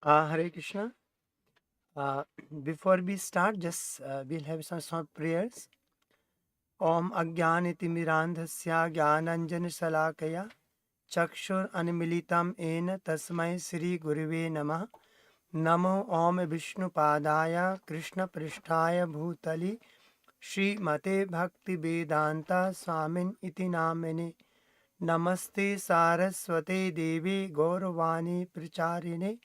Hare Krishna. Before we start, just we'll have some short prayers. Om Ajnanitimirandhasya Jnananjana Chakshur Anmilitam Ena Tasmai Sri Guruve Namah. Namo Om Vishnu Padaya Krishna Prishtaya Bhutali Shri Mate Bhakti Vedanta Swamin Iti Namene. Namaste Saraswate Devi Gauravani Pracharine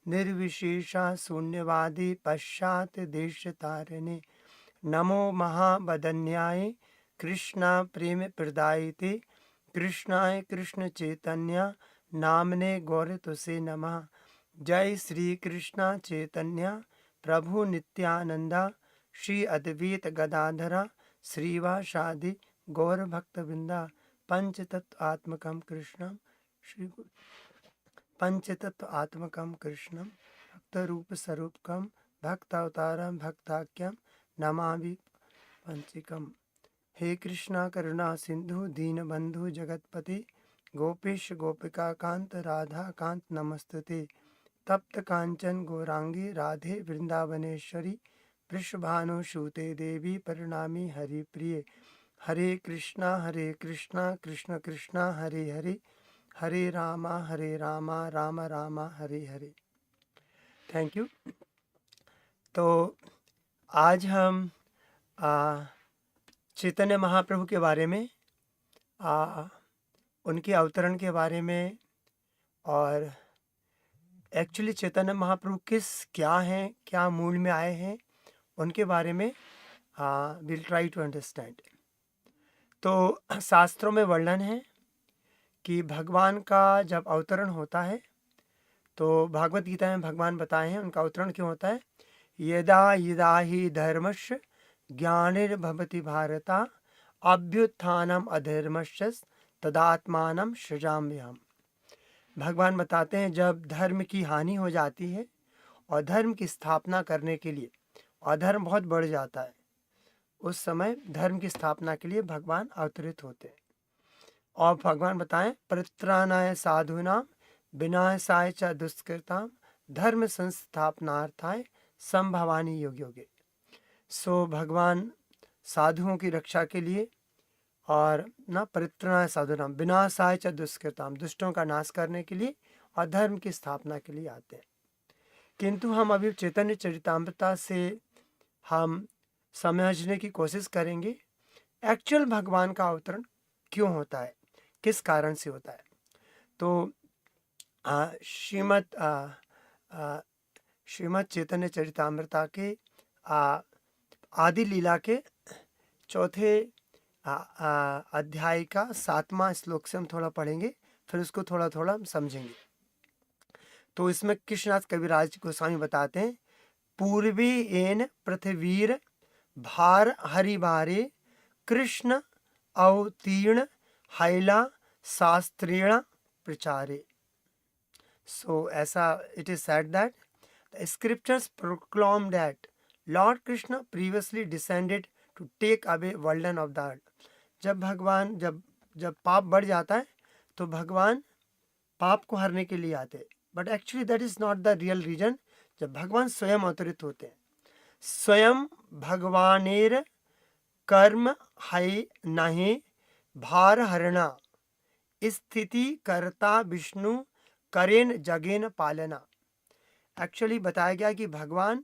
निर्विशेषा शून्यवादी पश्चात देश तारिणे नमो महाबदन्याय कृष्णा प्रेम प्रदायते कृष्णाय कृष्ण चैतन्य नामने गौर तुसे नमः। जय श्री कृष्णा चैतन्य प्रभु नित्यानंदा श्री अद्वैत गदाधरा श्रीवासादि गौर भक्तवृंदा पंचतत्व आत्मकम कृष्णम श्री पंचतत्व आत्मकम कृष्णम भक्त रूप स्वरूपकम भक्तावतारम भक्ताख्यम नमामि पंचकम। हे कृष्णा करुणा सिंधु दीनबंधु जगतपति गोपेश गोपिका कांत राधा कांत नमस्तुते। तप्त कांचन गौरांगी राधे वृंदावनेश्वरी वृषभानुसूते देवी परिणामी हरिप्रिये। हरे कृष्णा कृष्ण कृष्णा हरे हरे हरे रामा राम राम हरे हरे। Thank you. तो आज हम चैतन्य महाप्रभु के बारे में, उनके अवतरण के बारे में, और एक्चुअली चैतन्य महाप्रभु क्या हैं, क्या मूल में आए हैं, उनके बारे में विल ट्राई टू अंडरस्टैंड। तो शास्त्रों में वर्णन है कि भगवान का जब अवतरण होता है, तो भागवत गीता में भगवान बताए हैं उनका अवतरण क्यों होता है। यदा यदा ही धर्मस्य ज्ञानिर्भवति भारता अभ्युत्थानम अधर्मस्य तदात्मानं सृजाम्यहम्। भगवान बताते हैं जब धर्म की हानि हो जाती है और धर्म की स्थापना करने के लिए अधर्म बहुत बढ़ जाता है, उस समय धर्म की स्थापना के लिए भगवान अवतरित होते हैं। और भगवान बताएं परित्राणाय साधूनां विनाशाय च दुष्कृतां धर्म संस्थापनार्थाय संभवानी युग युगे। सो भगवान साधुओं की रक्षा के लिए और ना परित्राणाय साधूनां विनाशाय च दुष्कृतां दुष्टों का नाश करने के लिए और धर्म की स्थापना के लिए आते हैं। किंतु हम अभी चैतन्य चरितामृता से हम समझने की कोशिश करेंगे एक्चुअल भगवान का अवतरण क्यों होता है, किस कारण से होता है। तो श्रीमद् चैतन्य चरितामृता के आदि लीला के चौथे अध्याय का 7वां श्लोक से हम थोड़ा पढ़ेंगे, फिर उसको थोड़ा थोड़ा हम समझेंगे। तो इसमें कृष्णदास कविराज गोस्वामी बताते हैं पूर्वी एन पृथ्वीर भार हरिभारे कृष्ण अवतीर्ण हैला शास्त्रेण प्रचारे। So ऐसा it is said that the scriptures proclaim that Lord Krishna previously descended to take away burden of the earth. जब भगवान जब पाप बढ़ जाता है तो भगवान पाप को हरने के लिए आते हैं, but actually that is not the real reason. जब भगवान स्वयं अवतरित होते हैं, स्वयं भगवानेर कर्म है नहीं भार हरणा स्थिति करता विष्णु करेन जगेन पालना। एक्चुअली बताया गया कि भगवान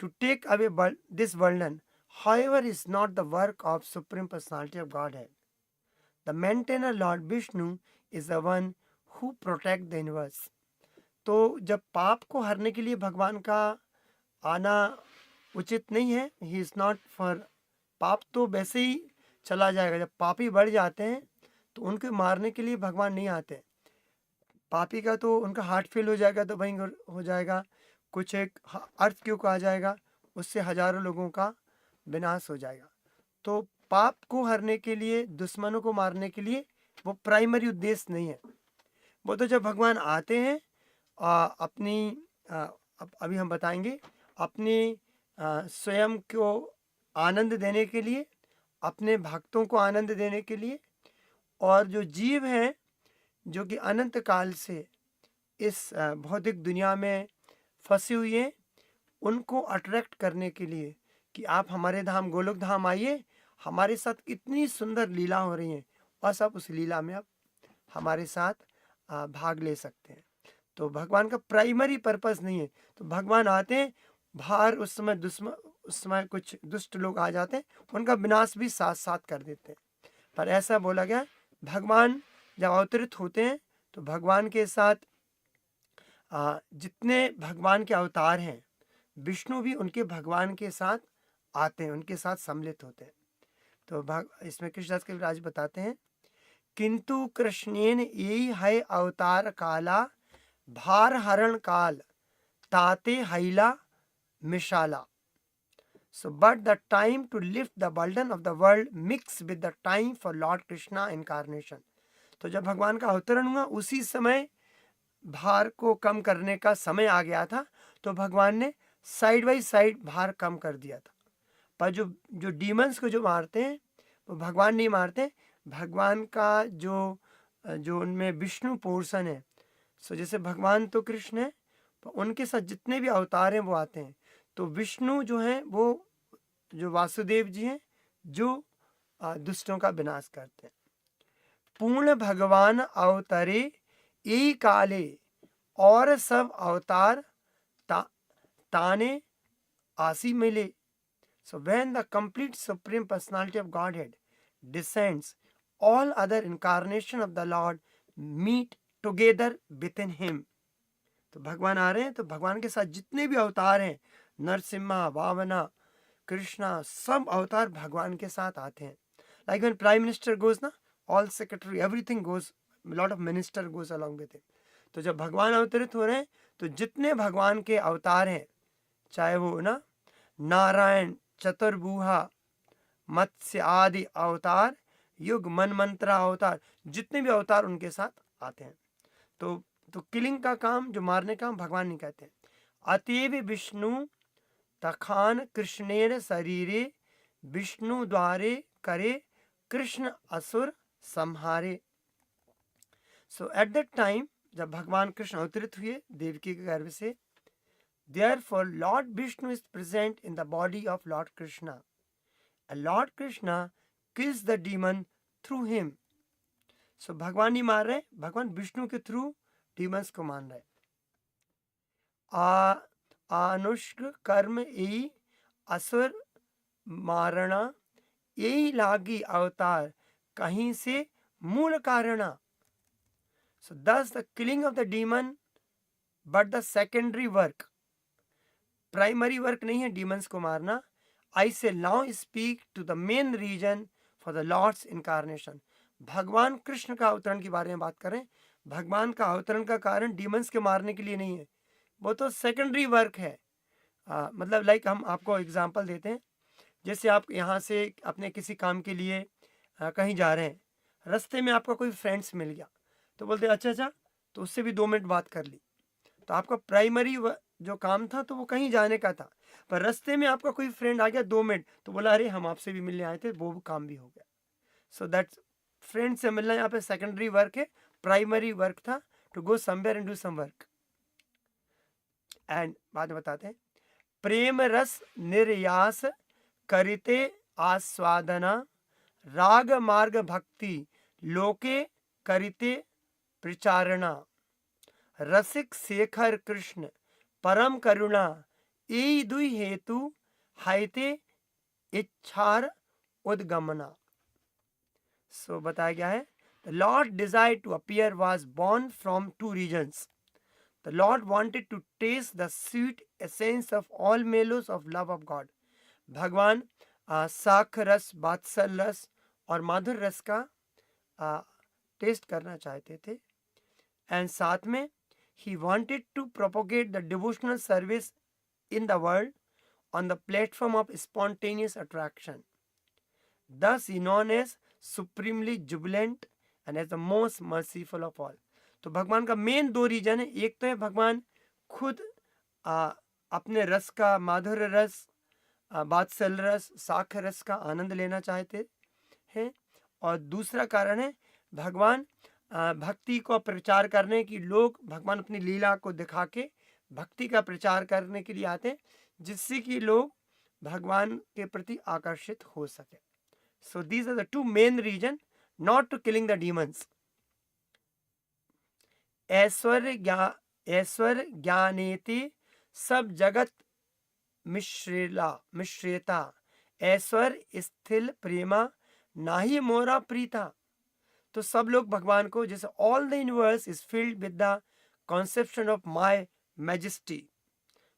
to take away this world however is not the work of supreme personality of Godhead. The maintainer Lord Vishnu is the one who protect the universe. तो जब पाप को हरने के लिए भगवान का आना उचित नहीं है, ही इज नॉट फॉर, पाप तो वैसे ही चला जाएगा। जब पापी बढ़ जाते हैं तो उनको मारने के लिए भगवान नहीं आते। पापी का तो उनका हार्ट फेल हो जाएगा तो वहीं हो जाएगा, कुछ एक अर्थ क्यों आ जाएगा, उससे हजारों लोगों का विनाश हो जाएगा। तो पाप को हरने के लिए, दुश्मनों को मारने के लिए वो प्राइमरी उद्देश्य नहीं है। वो तो जब भगवान आते हैं अपनी अभी हम बताएंगे अपने स्वयं को आनंद देने के लिए, अपने भक्तों को आनंद देने के लिए, और जो जीव हैं जो कि अनंत काल से इस भौतिक दुनिया में फंसे हुए हैं, उनको अट्रैक्ट करने के लिए कि आप हमारे धाम गोलोक धाम आइए, हमारे साथ इतनी सुंदर लीला हो रही है, बस आप उस लीला में आप हमारे साथ भाग ले सकते हैं। तो भगवान का प्राइमरी पर्पस नहीं है। तो भगवान आते हैं बाहर, उस समय कुछ दुष्ट लोग आ जाते हैं, उनका विनाश भी साथ साथ कर देते हैं। पर ऐसा बोला गया, भगवान जब अवतरित होते हैं तो भगवान के साथ जितने भगवान के अवतार हैं, विष्णु भी उनके भगवान के साथ आते हैं, उनके साथ सम्मिलित होते हैं। तो इसमें कृष्णदास कविराज बताते हैं, किंतु कृष्णेन यही है अवतार काला, भार हरण काल ताते हैला मिशाला। So, but the time to lift the burden of the world mixed with the time for Lord Krishna incarnation. तो जब भगवान का अवतरण हुआ उसी समय भार को कम करने का समय आ गया था, तो भगवान ने साइड बाई साइड भार कम कर दिया था। पर जो डीमंस को जो मारते हैं वो भगवान नहीं मारते, भगवान का जो उनमें विष्णु पोर्शन है। सो जैसे भगवान तो कृष्ण है, तो उनके साथ जितने भी अवतार हैं वो आते हैं। तो विष्णु जो हैं वो जो वासुदेव जी हैं, जो दुष्टों का विनाश करते हैं। पूर्ण भगवान अवतरे यही काले, और सब अवतार ताने आसी मिले। So when the complete supreme personality of Godhead descends, all other incarnation of the Lord meet together within him. तो भगवान आ रहे हैं, तो भगवान के साथ जितने भी अवतार हैं, नरसिम्हा, वामना, कृष्णा, सब अवतार भगवान के साथ आते हैं। Like when prime minister goes ना, all secretary, everything goes, lot of minister goes along with him. तो जब भगवान अवतरित हो रहे हैं, तो जितने भगवान के अवतार हैं, चाहे वो ना नारायण, चतुर्भुजा, मत्स्य आदि अवतार, युग, मन मंत्रा अवतार, जितने भी अवतार उनके साथ आते हैं। तो किलिंग का काम, जो मारने का काम, भगवान नहीं कहते हैं। अतएव विष्णु तखान कृष्णेर शरीरे, विष्णु द्वारे करे कृष्ण असुर संहारे। सो एट दैट टाइम, जब भगवान कृष्ण अवतरित हुए देवकी के गर्भ से, therefore Lord Vishnu is present in the body of Lord Krishna, and Lord Krishna kills the demon through him. So भगवान नहीं मार रहे, भगवान विष्णु के थ्रू डीमंस को मान रहे। आनुष्क कर्म यही असुर मारना, यही लागी अवतार कहीं से मूल कारणा। So thus the killing of the demon, but the secondary work, primary work नहीं है डीमंस को मारना। I say now speak to the main reason for the lord's incarnation. भगवान कृष्ण का अवतरण के बारे में बात करें। भगवान का अवतरण का कारण डीमंस के मारने के लिए नहीं है, वो तो सेकेंडरी वर्क है। मतलब लाइक हम आपको एग्जांपल देते हैं, जैसे आप यहाँ से अपने किसी काम के लिए कहीं जा रहे हैं, रास्ते में आपका कोई फ्रेंड्स मिल गया, तो बोलते हैं अच्छा, तो उससे भी 2 मिनट बात कर ली। तो आपका प्राइमरी जो काम था तो वो कहीं जाने का था, पर रास्ते में आपका कोई फ्रेंड आ गया 2 मिनट, तो बोला अरे हम आपसे भी मिलने आए थे, वो काम भी हो गया। सो दैट्स, फ्रेंड से मिलना यहाँ पे सेकेंडरी वर्क है। प्राइमरी वर्क था to go somewhere and do some work. And बाद में बताते हैं, प्रेम रस निर्यास करिते आस्वादना, राग मार्ग भक्ति लोके करिते प्रचारणा, रसिक शेखर कृष्ण परम करुणा, ई दुई हेतु हाइते इच्छार उद्गमना। सो बताया गया है, the lord desire to appear was born from 2 reasons. The lord wanted to taste the sweet essence of all mellows of love of god. भगवान साख रस, बात्सल रस और माधुर रस का टेस्ट करना चाहते थे। एंड साथ में he wanted to propagate the devotional service in the world on the platform of spontaneous attraction. Thus he known as supremely jubilant and as the most merciful of all. तो भगवान का main 2 reason है। एक तो है भगवान खुद अपने रस का, माधुर्य रस, बात्सल रस, साख रस का आनंद लेना चाहते हैं, और दूसरा कारण है भगवान भक्ति को प्रचार करने की, लोग भगवान अपनी लीला को दिखा के भक्ति का प्रचार करने के लिए आते हैं, जिससे कि लोग भगवान के प्रति आकर्षित हो सके. So these are the two main reason, not to killing the demons. ऐश्वर्य ज्ञानेति सब जगत मिश्रेता, ऐश्वर्य स्थिल प्रेमा नाही मोरा प्रीता. तो सब लोग भगवान को, जैसे all the universe is filled with the conception of my majesty,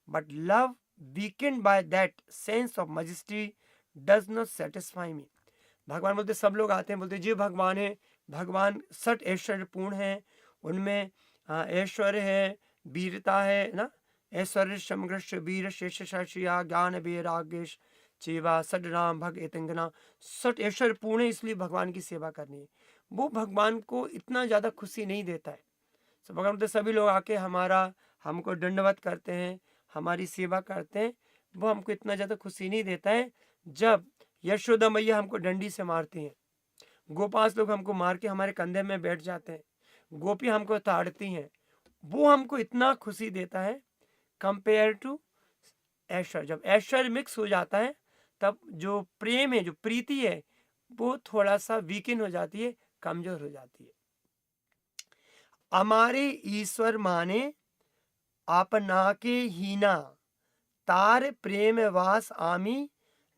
but love weekend by that sense of majesty does not satisfy me. भगवान बोलते, सब लोग आते हैं, बोलते जी भगवान है, भगवान सट ऐश्वर्य पूर्ण है, उनमें ऐश्वर्य है, वीरता है ना, ऐश्वर्य समग्र वीर शेष शिया ज्ञान वैराग्येश चेवा सड राम भग एतंगना. सट ऐश्वर्य पूर्ण है, इसलिए भगवान की सेवा करनी है. वो भगवान को इतना ज़्यादा खुशी नहीं देता है. तो भगवान बोलते, सभी लोग आके हमको दंडवत करते हैं, हमारी सेवा करते हैं, वो हमको इतना ज़्यादा खुशी नहीं देता है. जब यशोदा मैया हमको डंडी से मारती हैं, गोपाल लोग हमको मार के हमारे कंधे में बैठ जाते हैं, गोपी हमको ताड़ती हैं, वो हमको इतना खुशी देता है कंपेयर टू ऐश्वर्य. जब ऐश्वर्य मिक्स हो जाता है, तब जो प्रेम है, जो प्रीति है, वो थोड़ा सा वीकन हो जाती है, कमजोर हो जाती है. हमारे ईश्वर माने आपना के हीना, तार प्रेम वास आमी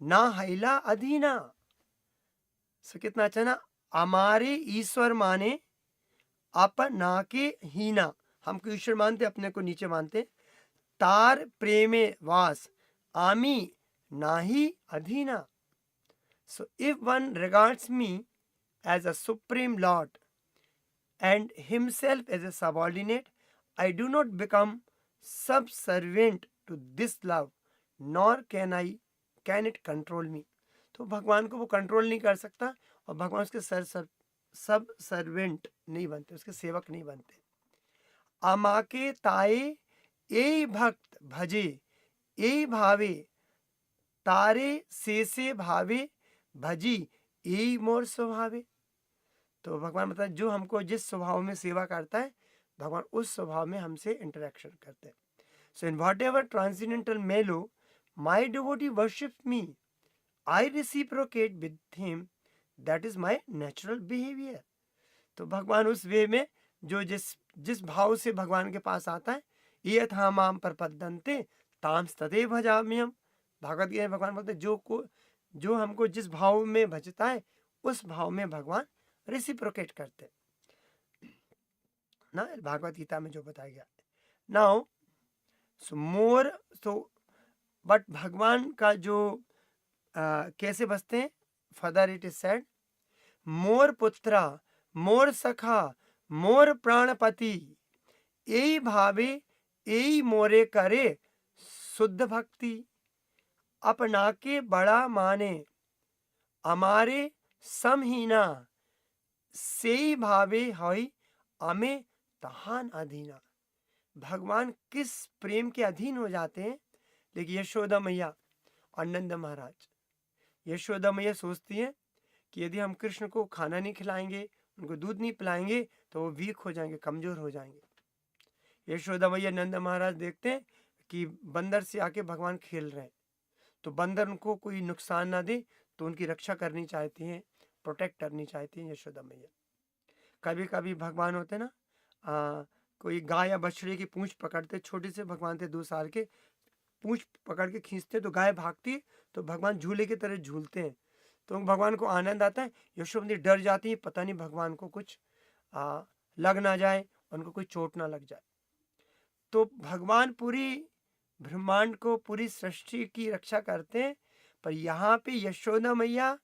ना हैला अधीना. सो कितना अच्छा ना, हमारे ईश्वर माने अपना के हीना, हमको ईश्वर मानते, अपने को नीचे मानते. तार प्रेमे वास आमी नाही अधीना. So if one regards me as a supreme lord and himself as a subordinate, I do not become subservient to this love, nor can it control me. तो भगवान को वो कंट्रोल नहीं कर सकता, और भगवान उसके सब सर्वेंट नहीं बनते, उसके सेवक नहीं बनते. अमाके ताए ए भक्त भजे ए भावे, तारे से भावे भजी ए मोर स्वभावे. तो भगवान बताए, जो हमको जिस स्वभाव में सेवा करता है, भगवान उस स्वभाव में हमसे इंटरेक्शन करते हैं. So in whatever transcendental mellow my devotee worship me, I reciprocate with him, that is my natural behaviour. तो भगवान उस वे में, जो जिस भाव से भगवान के पास आता है, ये था माम प्रपद्यन्ते ताम तदेव भजाम्यहम्. भागवत गीता में भगवान बोलते, जो हमको जिस भाव में भजता है, उस भाव में भगवान रेसिप्रोकेट करते ना, भागवत गीता में जो बताया गया. नाउ बट भगवान का जो कैसे बसते हैं, फर्दर इट इज सेड, मोर पुत्रा मोर सखा मोर प्राणपति, यही भावे यही मोरे करे शुद्ध भक्ति. अपना के बड़ा माने हमारे समहीना, से भावे हई हमें तहान अधीना. भगवान किस प्रेम के अधीन हो जाते हैं. लेकिन यशोदा मैया और नंद महाराज, यशोदा मैया सोचती है कि यदि हम कृष्ण को खाना नहीं खिलाएंगे, उनको दूध नहीं पिलाएंगे, तो वो वीक हो जाएंगे, कमजोर हो जाएंगे. यशोदा मैया नंद महाराज देखते हैं कि बंदर से आके भगवान खेल रहे हैं, तो बंदर उनको कोई नुकसान ना दे, तो उनकी रक्षा करनी चाहती हैं, प्रोटेक्ट करनी चाहती हैं यशोदा मैया. कभी कभी भगवान होते ना, कोई गाय या बछड़े की पूंछ पकड़ते, छोटे से भगवान थे 2 साल के, पूंछ पकड़ के खींचते तो गाय भागती, तो भगवान झूले की तरह झूलते हैं, तो भगवान को आनंद आता है. यशोदा डर जाती है, पता नहीं भगवान को कुछ लग ना जाए, उनको कोई चोट ना लग जाए. तो भगवान पूरी ब्रह्मांड को, पूरी सृष्टि की रक्षा करते हैं, पर यहाँ पे यशोदा मैया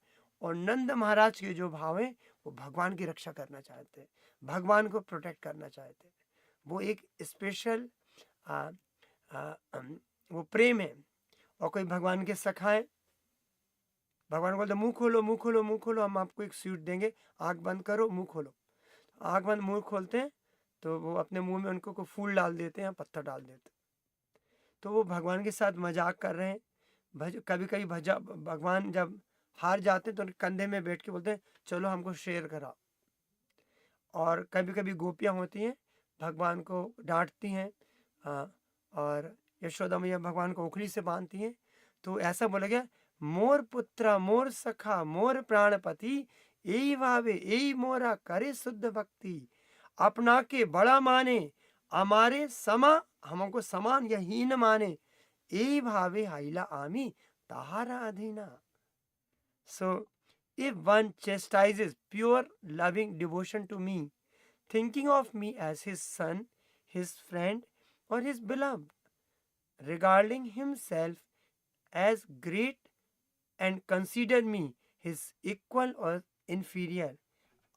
और नंद महाराज के जो भाव है, वो भगवान की रक्षा करना चाहते हैं, भगवान को प्रोटेक्ट करना चाहते हैं. वो एक स्पेशल वो प्रेम है. और कोई भगवान के सखा है, भगवान बोलते मुंह खोलो मुंह खोलो मुंह खोलो, हम आपको एक स्वीट देंगे, आँख बंद करो मुंह खोलो. आँख बंद मुंह खोलते हैं, तो वो अपने मुंह में उनको फूल डाल देते हैं, पत्थर डाल देते हैं. तो वो भगवान के साथ मजाक कर रहे हैं. कभी कभी भगवान जब हार जाते हैं, तो उनके कंधे में बैठ के बोलते हैं, चलो हमको शेयर कराओ. और कभी कभी गोपियाँ होती हैं, भगवान को डांटती हैं, और यशोदा मैया भगवान को ओखली से बांधती हैं। तो ऐसा बोला गया, मोर पुत्र मोर सखा मोर प्राणपति, यही भावे यही मोरा करे शुद्ध भक्ति, अपना के बड़ा माने हमारे समा, हमको समान या हीन माने, यही भावे हाइला आमी ताहारा अधीना। So if one chastises pure loving devotion to me, thinking of me as his son, his friend, or his beloved, regarding himself as great and consider me his equal or inferior,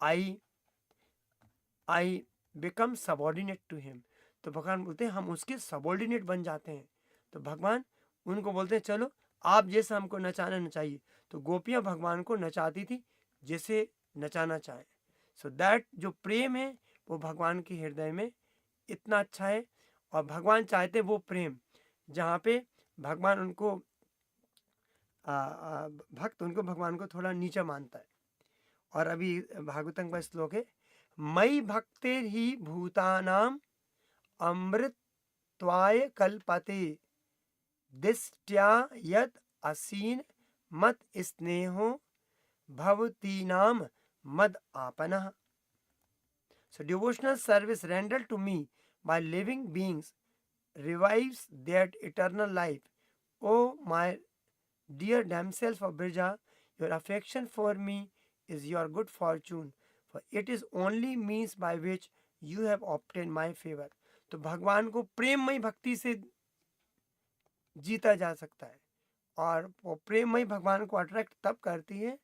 I become subordinate to him. तो भगवान बोलते हैं हम उसके subordinate बन जाते हैं। तो भगवान उनको बोलते हैं चलो आप जैसा हमको नचाना नचाइए। तो गोपियाँ भगवान को नचाती थी जैसे नचाना चाहे। सो दैट जो प्रेम है वो भगवान के हृदय में इतना अच्छा है, और भगवान चाहते वो प्रेम जहाँ पे भगवान उनको भक्त उनको भगवान को थोड़ा नीचा मानता है। और अभी भागवतम का श्लोक है, मई भक्तेर ही भूतानाम अमृतत्वाय कल्पते, दिष्ट्या यद असीन मत स्नेहो भवतीनाम मद आपनः। So devotional service rendered to me by living beings revives their eternal life. O my dear damsels of Brija, your affection for me is your good fortune, for it is only means by which you have obtained my favor. तो भगवान को प्रेममयी भक्ति से जीता जा सकता है, और वो प्रेममयी भगवान को अट्रैक्ट तब करती है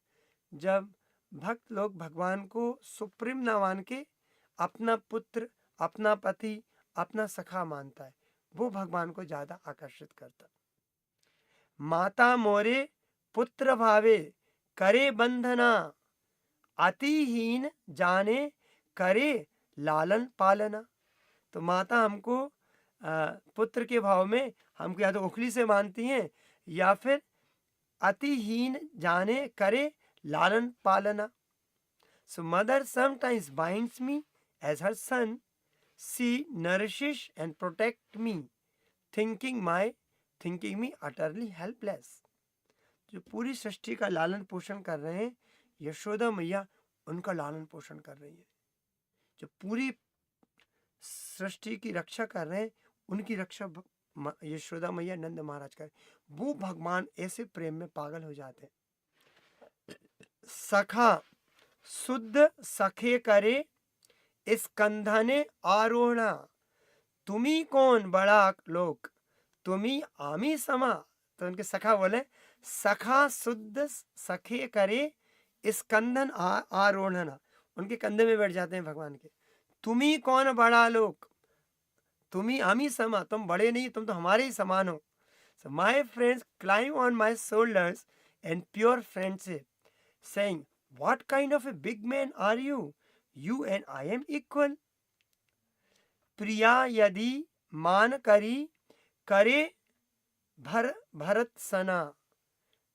जब भक्त लोग भगवान को सुप्रीम ना मान के अपना पुत्र, अपना पति, अपना सखा मानता है, वो भगवान को ज्यादा आकर्षित करता। माता मोरे पुत्र भावे करे बंधना, अतिहीन जाने करे लालन पालना। तो माता हमको पुत्र के भाव में हमको या तो ओखली से मानती हैं या फिर अतिहीन जाने करे लालन पालना। So mother sometimes binds me as her son. She nourishes and protects me, thinking me utterly helpless. जो पूरी सृष्टि का लालन पोषण कर रहे हैं यशोदा मैया, उनका लालन पोषण कर रही है। जो पूरी सृष्टि की रक्षा कर रहे हैं उनकी रक्षा यशोदा मैया नंद महाराज कर, वो भगवान ऐसे प्रेम में पागल हो जाते हैं। सखा शुद्ध सखे करे स्कंधने आरोहणा, तुम्ही कौन बड़ा लोक तुम्ही आमी समा। तो उनके सखा बोले, सखा शुद्ध सखे करे स्कंधन आरोहणा, उनके कंधे में बैठ जाते हैं भगवान के। तुम्ही कौन बड़ा लोक तुम्ही आमी समा, तुम बड़े नहीं, तुम तो हमारे ही समान हो। So my friends climb on my shoulders in pure friendship, saying, what kind of a big man are you? You and I am equal. प्रिया यदि मान करी करे भरत सना,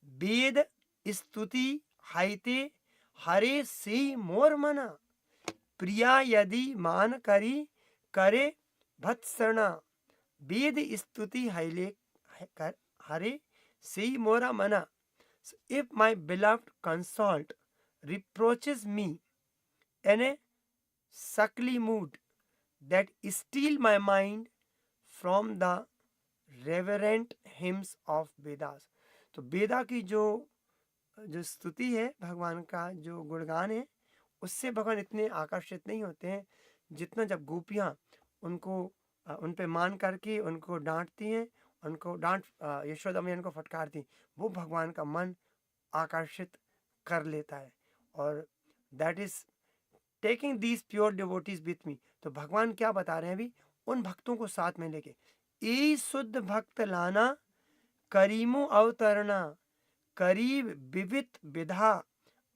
वेद स्तुति हाइते हरे से मोर मना। प्रिया यदि मान करी करे भत्सना, वेद स्तुति हाइले हरे से मोरा मना। So if my beloved consort reproaches me in a suckly mood that steal my mind from the reverent hymns of Vedas, तो वेदा की जो स्तुति है, भगवान का जो गुणगान है, उससे भगवान इतने आकर्षित नहीं होते हैं जितना जब गोपियाँ उनको उन पे मान करके उनको डांटती हैं, उनको यशोदा मैया उनको फटकारती, वो भगवान का मन आकर्षित कर लेता है। और that is taking these pure devotees with me. तो भगवान क्या बता रहे हैं अभी, उन भक्तों को साथ में लेके, ई शुद्ध भक्त लाना करीमो अवतरणा, करीब विविध विधा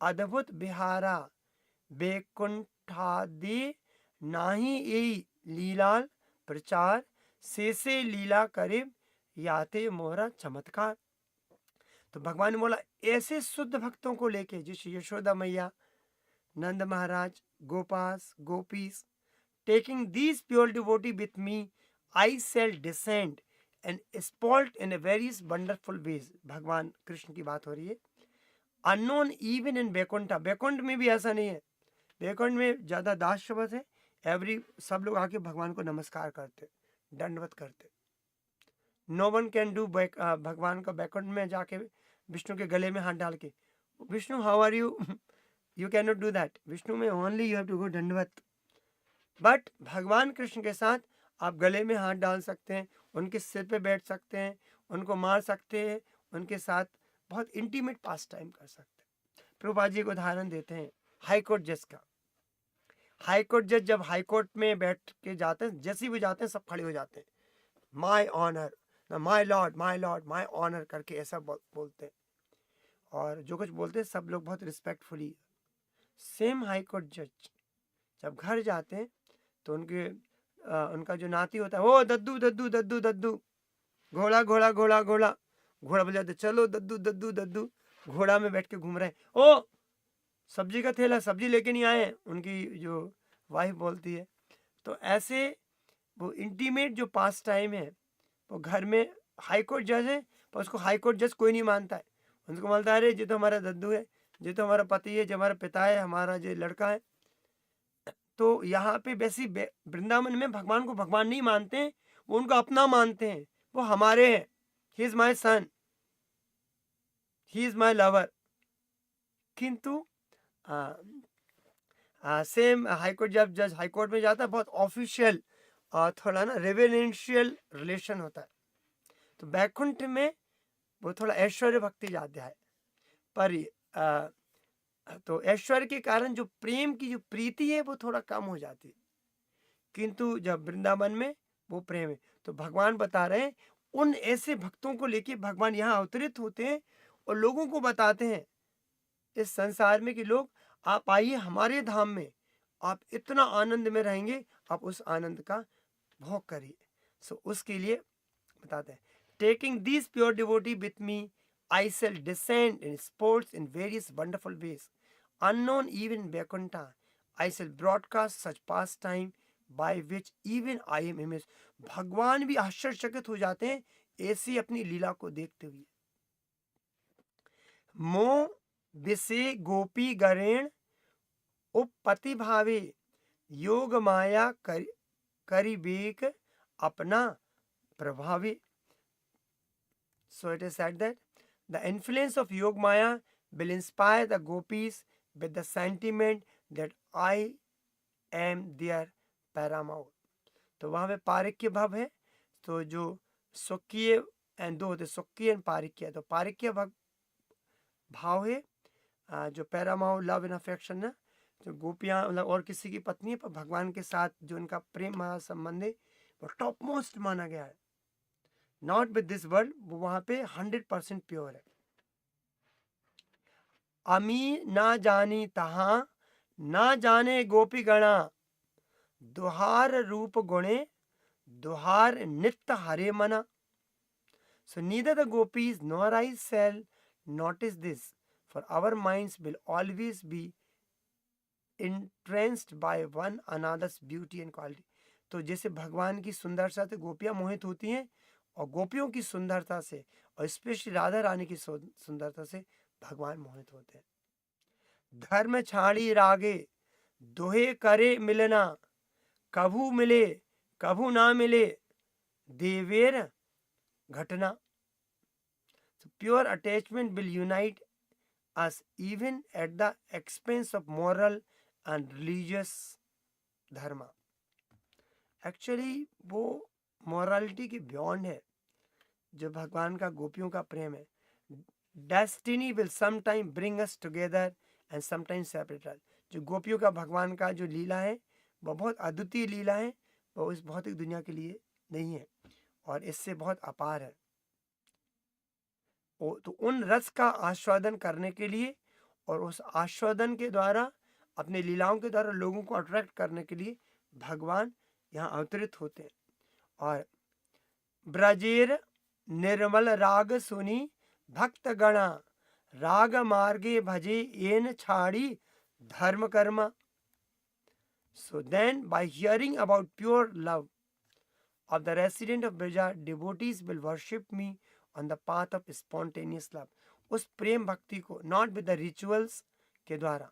अद्भुत बिहारा, बैकुंठादि नाही यही लीलाल प्रचार, से लीला करीब याते मोहरा चमत्कार। तो भगवान ने बोला ऐसे शुद्ध भक्तों को लेके, जैसे यशोदा मैया, Nand Maharaj, gopas gopis, taking these pure devotee with me, I shall descend and sport in a various wonderful ways. भगवान कृष्ण की बात हो रही है. Unknown even in Vaikuntha. Vaikuntha में भी ऐसा नहीं है. वैकुंठ में ज़्यादा दास शब्द है. सब लोग आके भगवान को नमस्कार करते, दंडवत करते. नो वन कैन डू भगवान का वैकुंठ में जाके विष्णु के गले में हाथ डाल के, Vishnu how are you, you can not do that. Vishnu में only you have to go दंडवत. बट भगवान कृष्ण के साथ आप गले में हाथ डाल सकते हैं, उनके सिर पे बैठ सकते हैं, उनको मार सकते हैं, उनके साथ बहुत इंटीमेट पास टाइम कर सकते हैं. प्रभुपाद जी को उदाहरण देते हैं हाई कोर्ट जज का. हाई कोर्ट जज जब हाई कोर्ट में बैठ के जाते हैं, जैसे ही वो जाते हैं सब खड़े हो जाते हैं. My honour, my lord, my lord, my honour करके ऐसा बोलते हैं. और जो कुछ बोलते हैं सब लोग बहुत रिस्पेक्टफुली. सेम हाई कोर्ट जज जब घर जाते हैं तो उनका जो नाती होता है, ओ दद्दू दद्दू दद्दू दद्दू, घोड़ा घोड़ा घोड़ा घोड़ा, घोड़ा बोल जाते चलो दद्दू दद्दू दद्दू, घोड़ा में बैठ के घूम रहे हैं. ओ सब्जी का थैला, सब्जी लेके नहीं आए, उनकी जो वाइफ बोलती है. तो ऐसे वो इंटीमेट जो पास टाइम है, वो घर में हाई कोर्ट जज है पर उसको हाई कोर्ट जज कोई नहीं मानता है. उनको मानता है अरे ये तो हमारा दद्दू है, ये तो हमारा पति है, जो हमारा पिता है, हमारा जो लड़का है. तो यहाँ पे वैसी वृंदावन में भगवान को भगवान नहीं मानते हैं, वो उनको अपना मानते हैं. वो हमारे हैं. He is my son, he is my lover. किंतु सेम हाईकोर्ट जब जज हाईकोर्ट में जाता है, बहुत ऑफिशियल और थोड़ा ना रेवेरेंशियल रिलेशन होता है. तो बैकुंठ में वो थोड़ा ऐश्वर्य भक्ति ज़्यादा है. पर तो ऐश्वर्य के कारण जो प्रेम की जो प्रीति है वो थोड़ा कम हो जाती है. किंतु जब वृंदावन में वो प्रेम है. तो भगवान बता रहे हैं उन ऐसे भक्तों को लेके भगवान यहाँ अवतरित होते हैं और लोगों को बताते हैं इस संसार में कि लोग आप आइए हमारे धाम में, आप इतना आनंद में रहेंगे, आप उस आनंद का भोग करिए. सो उसके लिए बताते हैं, taking this pure devotee with me I shall descend in sports in various wonderful ways. Unknown even in Vaikuntha, I shall broadcast such pastime by which even I am amazed. भगवान भी आश्चर्यचकित हो जाते हैं ऐसी अपनी लीला को देखते हुए. मोह विषे गोपी गरेण उपपति भावे, योग माया करिबेक अपना प्रभावे. So it is said that the influence of Yog Maya will inspire the gopis with the sentiment that I am their paramount. तो वहाँ पे पारिक्य भाव है. तो जो स्वकीय एंड दो होते, स्वकीय एंड पारिक्य. तो पारिक्य भाव है जो पैरामाउंट लव एंड अफेक्शन है, जो गोपियाँ मतलब और किसी की पत्नी है, पर भगवान के साथ जो उनका प्रेम संबंध है वो टॉप मोस्ट माना गया है. नॉट विद दिस वर्ल्ड, वो वहां पे 100% प्योर है. अमी ना जानी तहा ना जाने गोपी गणा, दुहार रूप गुणे दुहार नित्य हरे मना. So neither the gopis nor I shall notice this, for our minds will always be entranced by one another's beauty and quality. तो जैसे भगवान की सुंदरता से गोपियां मोहित होती हैं और गोपियों की सुंदरता से और स्पेशली राधा रानी की सुंदरता से भगवान मोहित होते हैं. धर्म छाड़ी रागे दोहे करे मिलना, कभू मिले कभू ना मिले देवेर घटना. So pure attachment will unite us even at the expense of moral and religious dharma. Actually वो मॉरलिटी के बियॉन्ड है जो भगवान का गोपियों का प्रेम है. Destiny will sometime bring us together and sometime separate us. जो गोपियों का भगवान का जो लीला है वो बहुत अद्वितीय लीला है, वो इस भौतिक दुनिया के लिए नहीं है और इससे बहुत अपार है. तो उन रस का आस्वादन करने के लिए और उस आस्वादन के द्वारा अपने लीलाओं के द्वारा लोगों को अट्रैक्ट करने के लिए भगवान यहाँ अवतरित होते हैं. और ब्रजेर निर्मल राग सुनी भक्त गणा, राग मार्गे भजे एन छाड़ी धर्म Karma. So then by hearing about pure love, of the resident of Braja, devotees will worship me on the path of spontaneous love. उस प्रेम भक्ति को not with the rituals के द्वारा,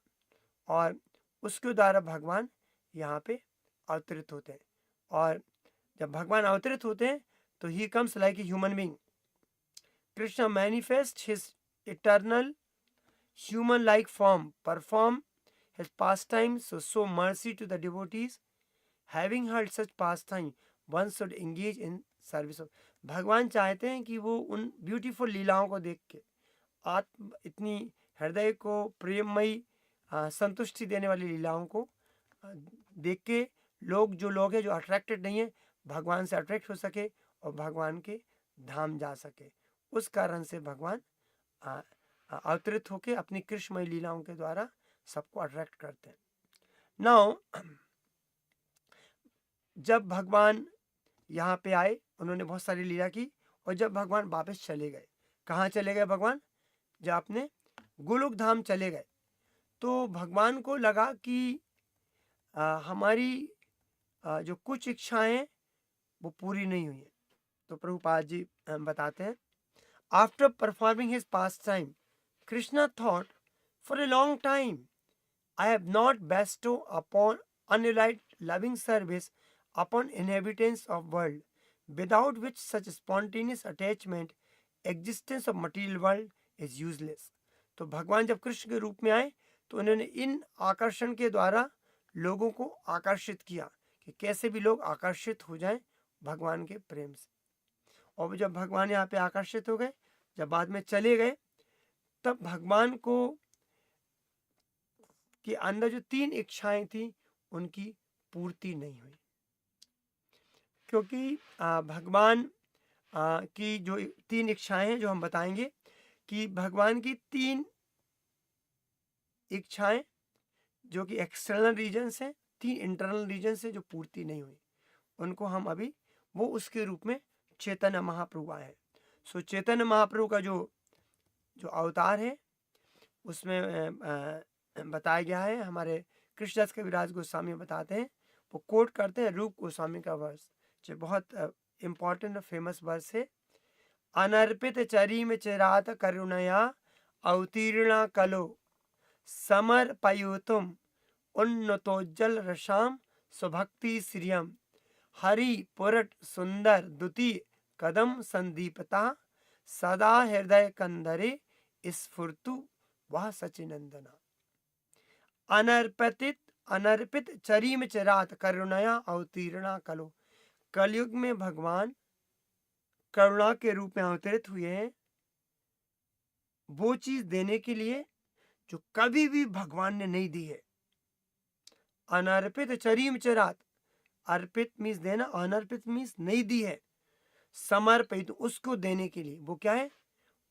और उसके द्वारा भगवान यहाँ पे अवतरित होते हैं. और जब भगवान अवतरित होते हैं तो he comes like a human being. Krishna manifests his eternal human-like form, perform his pastimes, so show mercy to the devotees. Having heard such pastime, one should engage in service of. भगवान चाहते हैं कि वो उन beautiful लीलाओं को देख के, आत्म इतनी हृदय को प्रेममयी संतुष्टि देने वाली लीलाओं को देख के लोग हैं जो अट्रैक्टेड नहीं है, भगवान से अट्रैक्ट हो सके और भगवान के धाम जा सके. उस कारण से भगवान अवतरित होके अपनी कृष्णमयी लीलाओं के द्वारा सबको अट्रैक्ट करते हैं. नाउ जब भगवान यहाँ पे आए, उन्होंने बहुत सारी लीला की, और जब भगवान वापस चले गए, कहाँ चले गए भगवान? जब अपने गोलोक धाम चले गए, तो भगवान को लगा कि हमारी जो कुछ इच्छाएं वो पूरी नहीं हुई हैं. तो प्रभुपाद जी बताते हैं, after performing his pastime Krishna thought, for a long time I have not bestow upon unalloyed loving service upon inhabitants of world, without which such spontaneous attachment, existence of material world is useless. तो भगवान जब कृष्ण के रूप में आए तो उन्होंने इन आकर्षण के द्वारा लोगों को आकर्षित किया कि कैसे भी लोग आकर्षित हो जाएं भगवान के प्रेम से. और जब भगवान यहाँ पे आकर्षित हो गए, जब बाद में चले गए, तब भगवान को के अंदर जो 3 इच्छाएं थी उनकी पूर्ति नहीं हुई, क्योंकि भगवान की जो 3 इच्छाएं हैं, जो हम बताएंगे कि भगवान की 3 इच्छाएं जो कि एक्सटर्नल रीजन्स हैं, 3 इंटरनल रीजन्स हैं जो पूर्ति नहीं हुई, उनको हम अभी वो उसके रूप में चैतन्य महाप्रभु आए हैं. सो चैतन्य महाप्रभु का जो अवतार है उसमें बताया गया है. हमारे कृष्णदास कविराज गोस्वामी बताते हैं, वो कोट करते हैं रूप गोस्वामी का वर्स, जो बहुत इम्पॉर्टेंट और फेमस वर्स है. अनर्पित चरीम चिरात करुणया अवतीर्णा कलो समर्पयुतुम उन्नतोज्जल रसाम स्वभक्ति श्रियम हरि पुरट सुंदर दुति कदम संदीपता सदा हृदय कंदरे स्फुर्तु वह सचिनंदना. अनर्पित चरीम चिरात करुणया अवतीर्णा कलो. कलयुग में भगवान करुणा के रूप में अवतरित हुए हैं वो चीज देने के लिए जो कभी भी भगवान ने नहीं दी है. अनर्पित चरीम चिरात, अर्पित मीन्स देना, अनर्पित मीन्स नहीं दी है. समर्पित उसको देने के लिए, वो क्या है?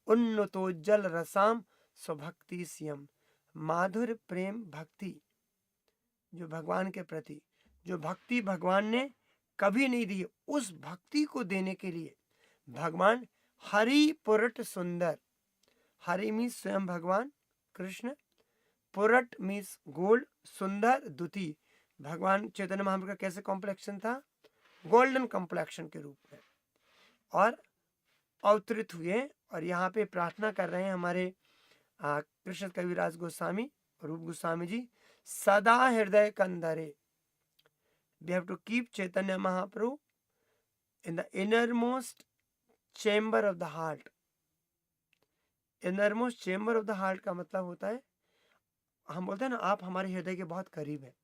उन्नतोज्जल रसाम स्वभक्ति सियम, माधुर प्रेम भक्ति, जो भगवान के प्रति जो भक्ति भगवान ने कभी नहीं दी, उस भक्ति को देने के लिए भगवान हरि पुरट सुंदर, हरि मीन्स स्वयं भगवान कृष्ण, पुरट मीन्स गोल्ड, सुंदर द्युति, भगवान चैतन्य महाप्रभु का कैसे कॉम्प्लेक्शन था? गोल्डन कॉम्प्लेक्शन के रूप में, और अवतरित हुए. और यहाँ पे प्रार्थना कर रहे हैं हमारे कृष्ण कविराज गोस्वामी, रूप गोस्वामी जी, सदा हृदय कंदरे. We have to keep Chaitanya Mahaprabhu in the innermost chamber of the heart. Innermost chamber of the heart का मतलब होता है, हम बोलते हैं ना, आप हमारे हृदय के बहुत करीब है.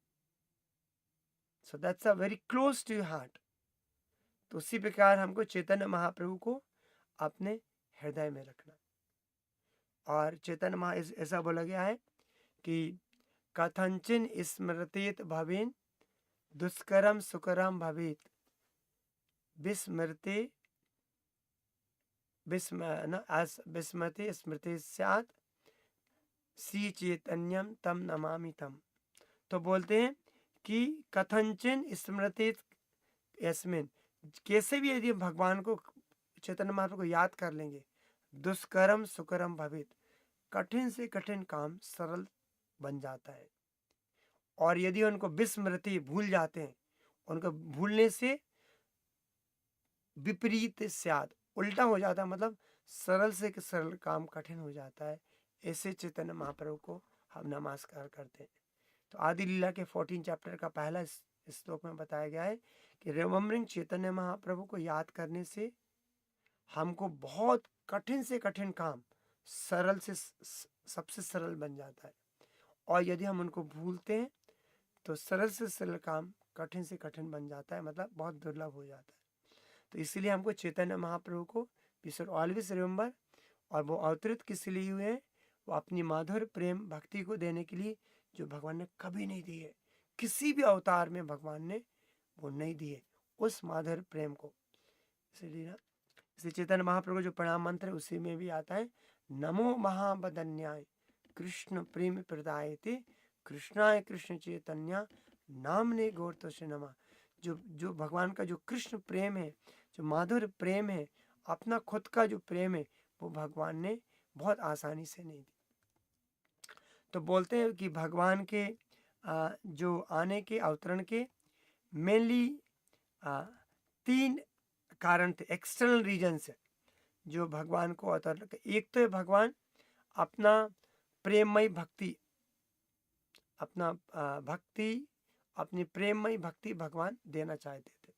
So that's a very close to your heart. तो उसी प्रकार हमको चैतन्य महाप्रभु को अपने हृदय में रखना. और चैतन्य महा ऐसा बोला गया है कि कथंचिन स्मृतित भवेन दुष्करम सुकरम भवेत विस्मृति विस्मृति स्मृति स्यात् श्री चैतन्यम तम नमामि तम. तो बोलते हैं कि कथंचिन स्मृति यस्मिन, कैसे भी यदि भगवान को चैतन्य महाप्रभु को याद कर लेंगे, दुष्करम सुकरम भवेत, कठिन से कठिन काम सरल बन जाता है. और यदि उनको विस्मृति भूल जाते हैं, उनको भूलने से विपरीत स्यात्, उल्टा हो जाता है, मतलब सरल से सरल काम कठिन हो जाता है। ऐसे चैतन्य महाप्रभु को हम नमस्कार करते हैं। तो आदि लीला के 14 चैप्टर का पहला श्लोक में बताया गया है कि रिमेम्बरिंग चैतन्य महाप्रभु को याद करने से हमको बहुत कठिन से कठिन काम सरल से सबसे सरल बन जाता है, और यदि हम उनको भूलते हैं तो सरल से सरल काम कठिन से कठिन बन जाता है, मतलब बहुत दुर्लभ हो जाता है। तो इसीलिए हमको चैतन्य महाप्रभु को वी शुड ऑलवेज रिमेम्बर, और वो अवतरित किस लिए हुए हैं? वो अपनी माधुर प्रेम भक्ति को देने के लिए, जो भगवान ने कभी नहीं दी है, किसी भी अवतार में भगवान ने वो नहीं दी है, उस माधुर प्रेम को। इसलिए ना, इसलिए चैतन्य महाप्रभु का जो प्रणाम मंत्र है उसी में भी आता है, नमो महाबदन्याय कृष्ण प्रेम प्रदाय थे कृष्णाय कृष्ण चैतन्य नामने गौर तो से नमा। जो भगवान का जो कृष्ण प्रेम है, जो माधुर प्रेम है, अपना खुद का जो प्रेम है, वो भगवान ने बहुत आसानी से नहीं दी। तो बोलते हैं कि भगवान के जो आने के अवतरण के मेनली 3 कारण थे, एक्सटर्नल रीजन से जो भगवान को अवतरण। एक तो है भगवान अपना प्रेममय भक्ति, अपना भक्ति, अपनी प्रेममय भक्ति भगवान देना चाहते थे।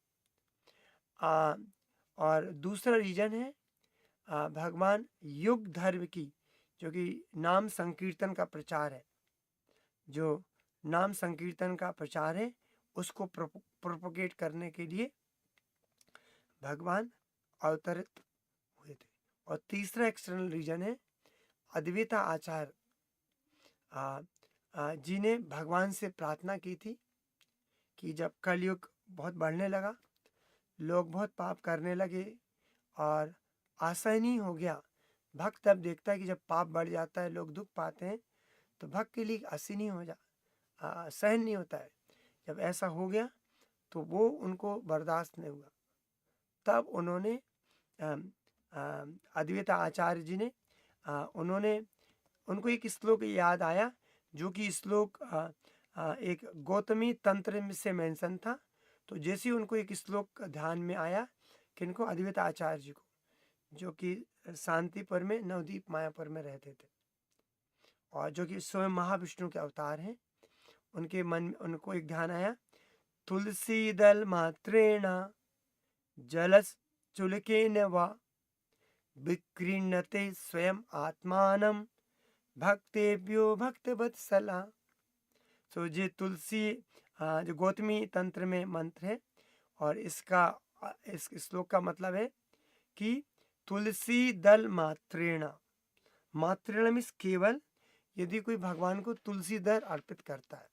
और दूसरा रीजन है भगवान युग धर्म की, जो कि नाम संकीर्तन का प्रचार है, जो नाम संकीर्तन का प्रचार है उसको प्रोपोगेट करने के लिए भगवान अवतरित हुए थे। और तीसरा एक्सटर्नल रीजन है अद्वैत आचार्य जी ने भगवान से प्रार्थना की थी कि जब कलयुग बहुत बढ़ने लगा, लोग बहुत पाप करने लगे और असहनीय हो गया, भक्त तब देखता है कि जब पाप बढ़ जाता है, लोग दुख पाते हैं, तो भक्त के लिए असहनीय हो सहन नहीं होता है। जब ऐसा हो गया तो वो उनको बर्दाश्त नहीं हुआ, तब उन्होंने अद्वैत आचार्य जी ने उनको एक श्लोक याद आया, जो कि श्लोक एक गौतमी तंत्र से मेंशन था। तो जैसे ही उनको एक श्लोक ध्यान में आया, किनको? अद्वैत आचार्य जी को, जो कि शांतिपुर में नवदीप मायापुर में रहते थे, और जो कि स्वयं महाविष्णु के अवतार हैं। उनके मन में उनको एक ध्यान आया, तुलसी दल मात्रेण जलस चुलकेन वा विक्रीणते स्वयं आत्मानं भक्तेभ्यो भक्तवत्सला। तो ये तुलसी जो गौतमी तंत्र में मंत्र है, और इस श्लोक का मतलब है कि तुलसी दल मात्रेण, मात्रेण मीन्स केवल, यदि कोई भगवान को तुलसी दल अर्पित करता है,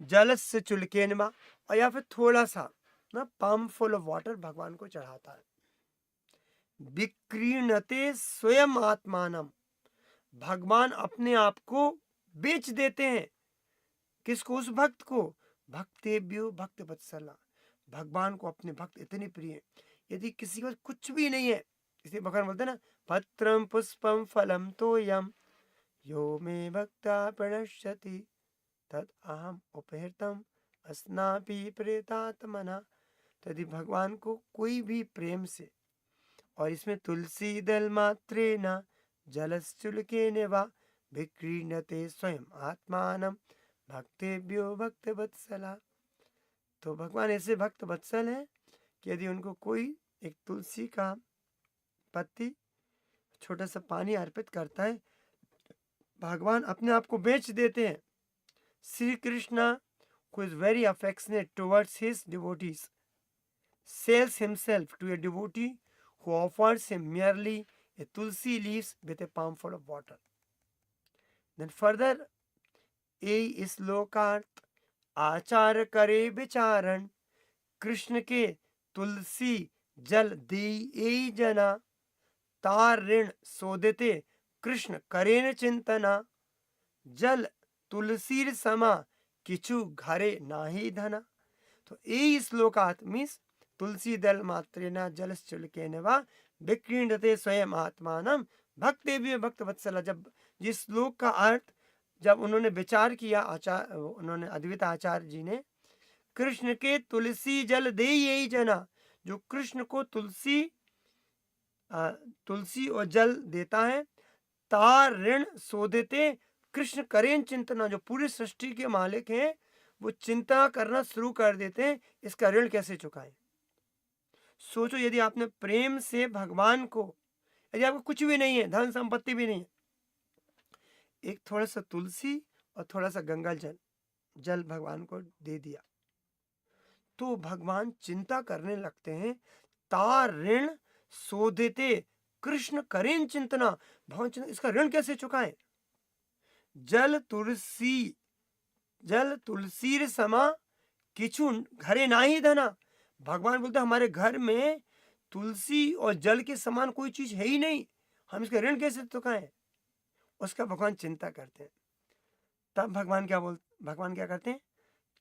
जलस से चुलकेन, और या फिर थोड़ा सा ना पाम फुल ऑफ वाटर भगवान को चढ़ाता है, विक्रीणते स्वयं आत्मानम, भगवान अपने आप को बेच देते हैं। किसको? उस भक्त को। भक्तेभ्यो भक्त वत्सला, भगवान को अपने भक्त इतने प्रिय है, यदि किसी को कुछ भी नहीं है, इसलिए भगवान बोलते हैं ना, पत्रम पुष्पम फलम तोयम यो मे भक्ता प्रणश्यति तद अहम उपहृतम अस्नापि प्रेतात्मना। तो यदि भगवान को कोई भी प्रेम से, और इसमें तुलसी दल मात्रे न जलश्चुलकेन वा विक्रीणते स्वयं आत्मानं भक्तेभ्यो भक्त वत्सला। तो भगवान ऐसे भक्त वत्सल हैं कि यदि उनको कोई एक तुलसी का पत्ती, छोटा सा पानी अर्पित करता है, भगवान अपने आप को बेच देते हैं। Shri Krishna, who is very affectionate towards his devotees, sells himself to a devotee who offers him merely a tulsi leaves with a palmful of water. Then further, ए श्लोकार्थ आचार करे विचारण, कृष्ण के तुलसी जल दे जना, तार ऋण शोधते कृष्ण करेन चिंतना, जल तुलसीर समा किछु घरे नाही धना। तो ए श्लोकात मीन्स तुलसी दल मात्रेना जलश्चुलकेन वा विक्रीणते स्वयं आत्मानं भक्तेभ्यो भक्त वत्सला। जब जिस श्लोक का अर्थ जब उन्होंने विचार किया, उन्होंने अद्वैत आचार्य जी ने, कृष्ण के तुलसी जल दे यही जना, जो कृष्ण को तुलसी और जल देता है, तार ऋण शोधते कृष्ण करें चिंतना। जो पूरी सृष्टि के मालिक हैं वो चिंता करना शुरू कर देते हैं, इसका ऋण कैसे चुकाएं। सोचो, यदि आपने प्रेम से भगवान को, यदि आपको कुछ भी नहीं है, धन संपत्ति भी नहीं है, एक थोड़ा सा तुलसी और थोड़ा सा गंगा जल भगवान को दे दिया, तो भगवान चिंता करने लगते हैं। तार ऋण शोधते कृष्ण करें चिंतना। भगवान चिंता, इसका ऋण कैसे चुकाएं। जल तुलसीर समा किछु घरे ना ही धना। भगवान बोलते हमारे घर में तुलसी और जल के समान कोई चीज है ही नहीं, हम इसका ऋण कैसे चुकाएं। उसका भगवान चिंता करते हैं। तब भगवान क्या करते हैं,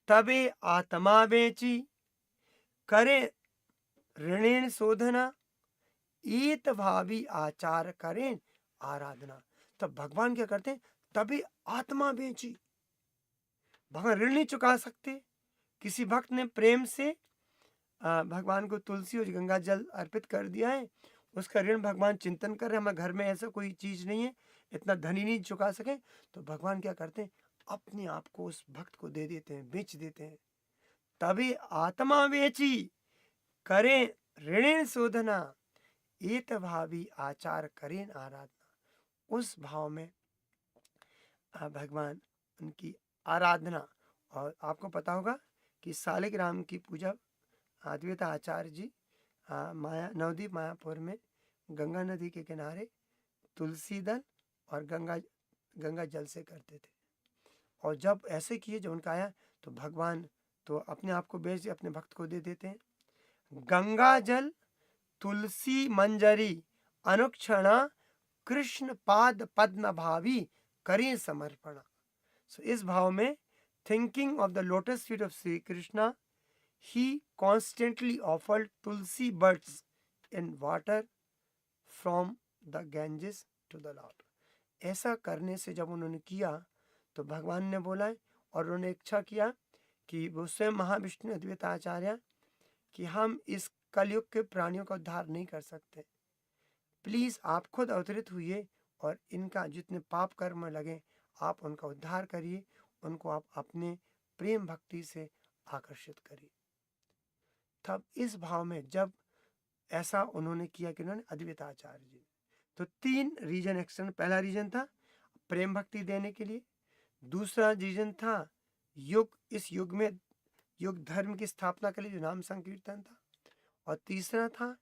तबे आत्मा बेची करे ऋणेन शोधना, ईत भावी आचार करें आराधना। तब भगवान क्या करते हैं, तभी आत्मा बेची। भगवान ऋण नहीं चुका सकते। किसी भक्त ने प्रेम से भगवान को तुलसी और गंगा जल अर्पित कर दिया है, उसका ऋण भगवान चिंतन कर रहे हैं, हमारे घर में ऐसा कोई चीज नहीं है, इतना धनी नहीं चुका सके, तो भगवान क्या करते हैं, अपने आप को उस भक्त को दे देते हैं, बेच देते हैं। तभी आत्मा बेची करें ऋण शोधना, एत भावी आचार करें आराधना। उस भाव में भगवान उनकी आराधना। और आपको पता होगा कि सालिग्राम की पूजा अद्वैत आचार्य जी नवदीप मायापुर में गंगा नदी के किनारे तुलसी दल और गंगा जल से करते थे। और जब ऐसे किए, जब उनका आया, तो भगवान तो अपने आप को बेच अपने भक्त को दे देते हैं। गंगा जल तुलसी मंजरी अनुक्षणा, कृष्ण पाद पद्म भावी करें समर्पणा। सो इस भाव में, thinking of the lotus feet of Shri Krishna, he constantly offered tulsi buds in water from the Ganges to the Lord. ऐसा करने से जब उन्होंने किया तो भगवान ने बोला, और उन्होंने इच्छा किया कि वो स्वयं महाविष्णु अद्वैत आचार्य, कि हम इस कलयुग के प्राणियों का उद्धार नहीं कर सकते, प्लीज आप खुद अवतरित हुई और इनका जितने पाप कर्म लगे आप उनका उद्धार करिए, उनको आप अपने प्रेम भक्ति से आकर्षित करिए। तब इस भाव में जब ऐसा उन्होंने किया कि उन्होंने अद्वैत आचार्य जी, तो 3 रीजन एक्शन। पहला रीजन था प्रेम भक्ति देने के लिए, दूसरा रीजन था इस युग में युग धर्म की स्थापना के लिए जो नाम संकीर्तन था, और तीसरा था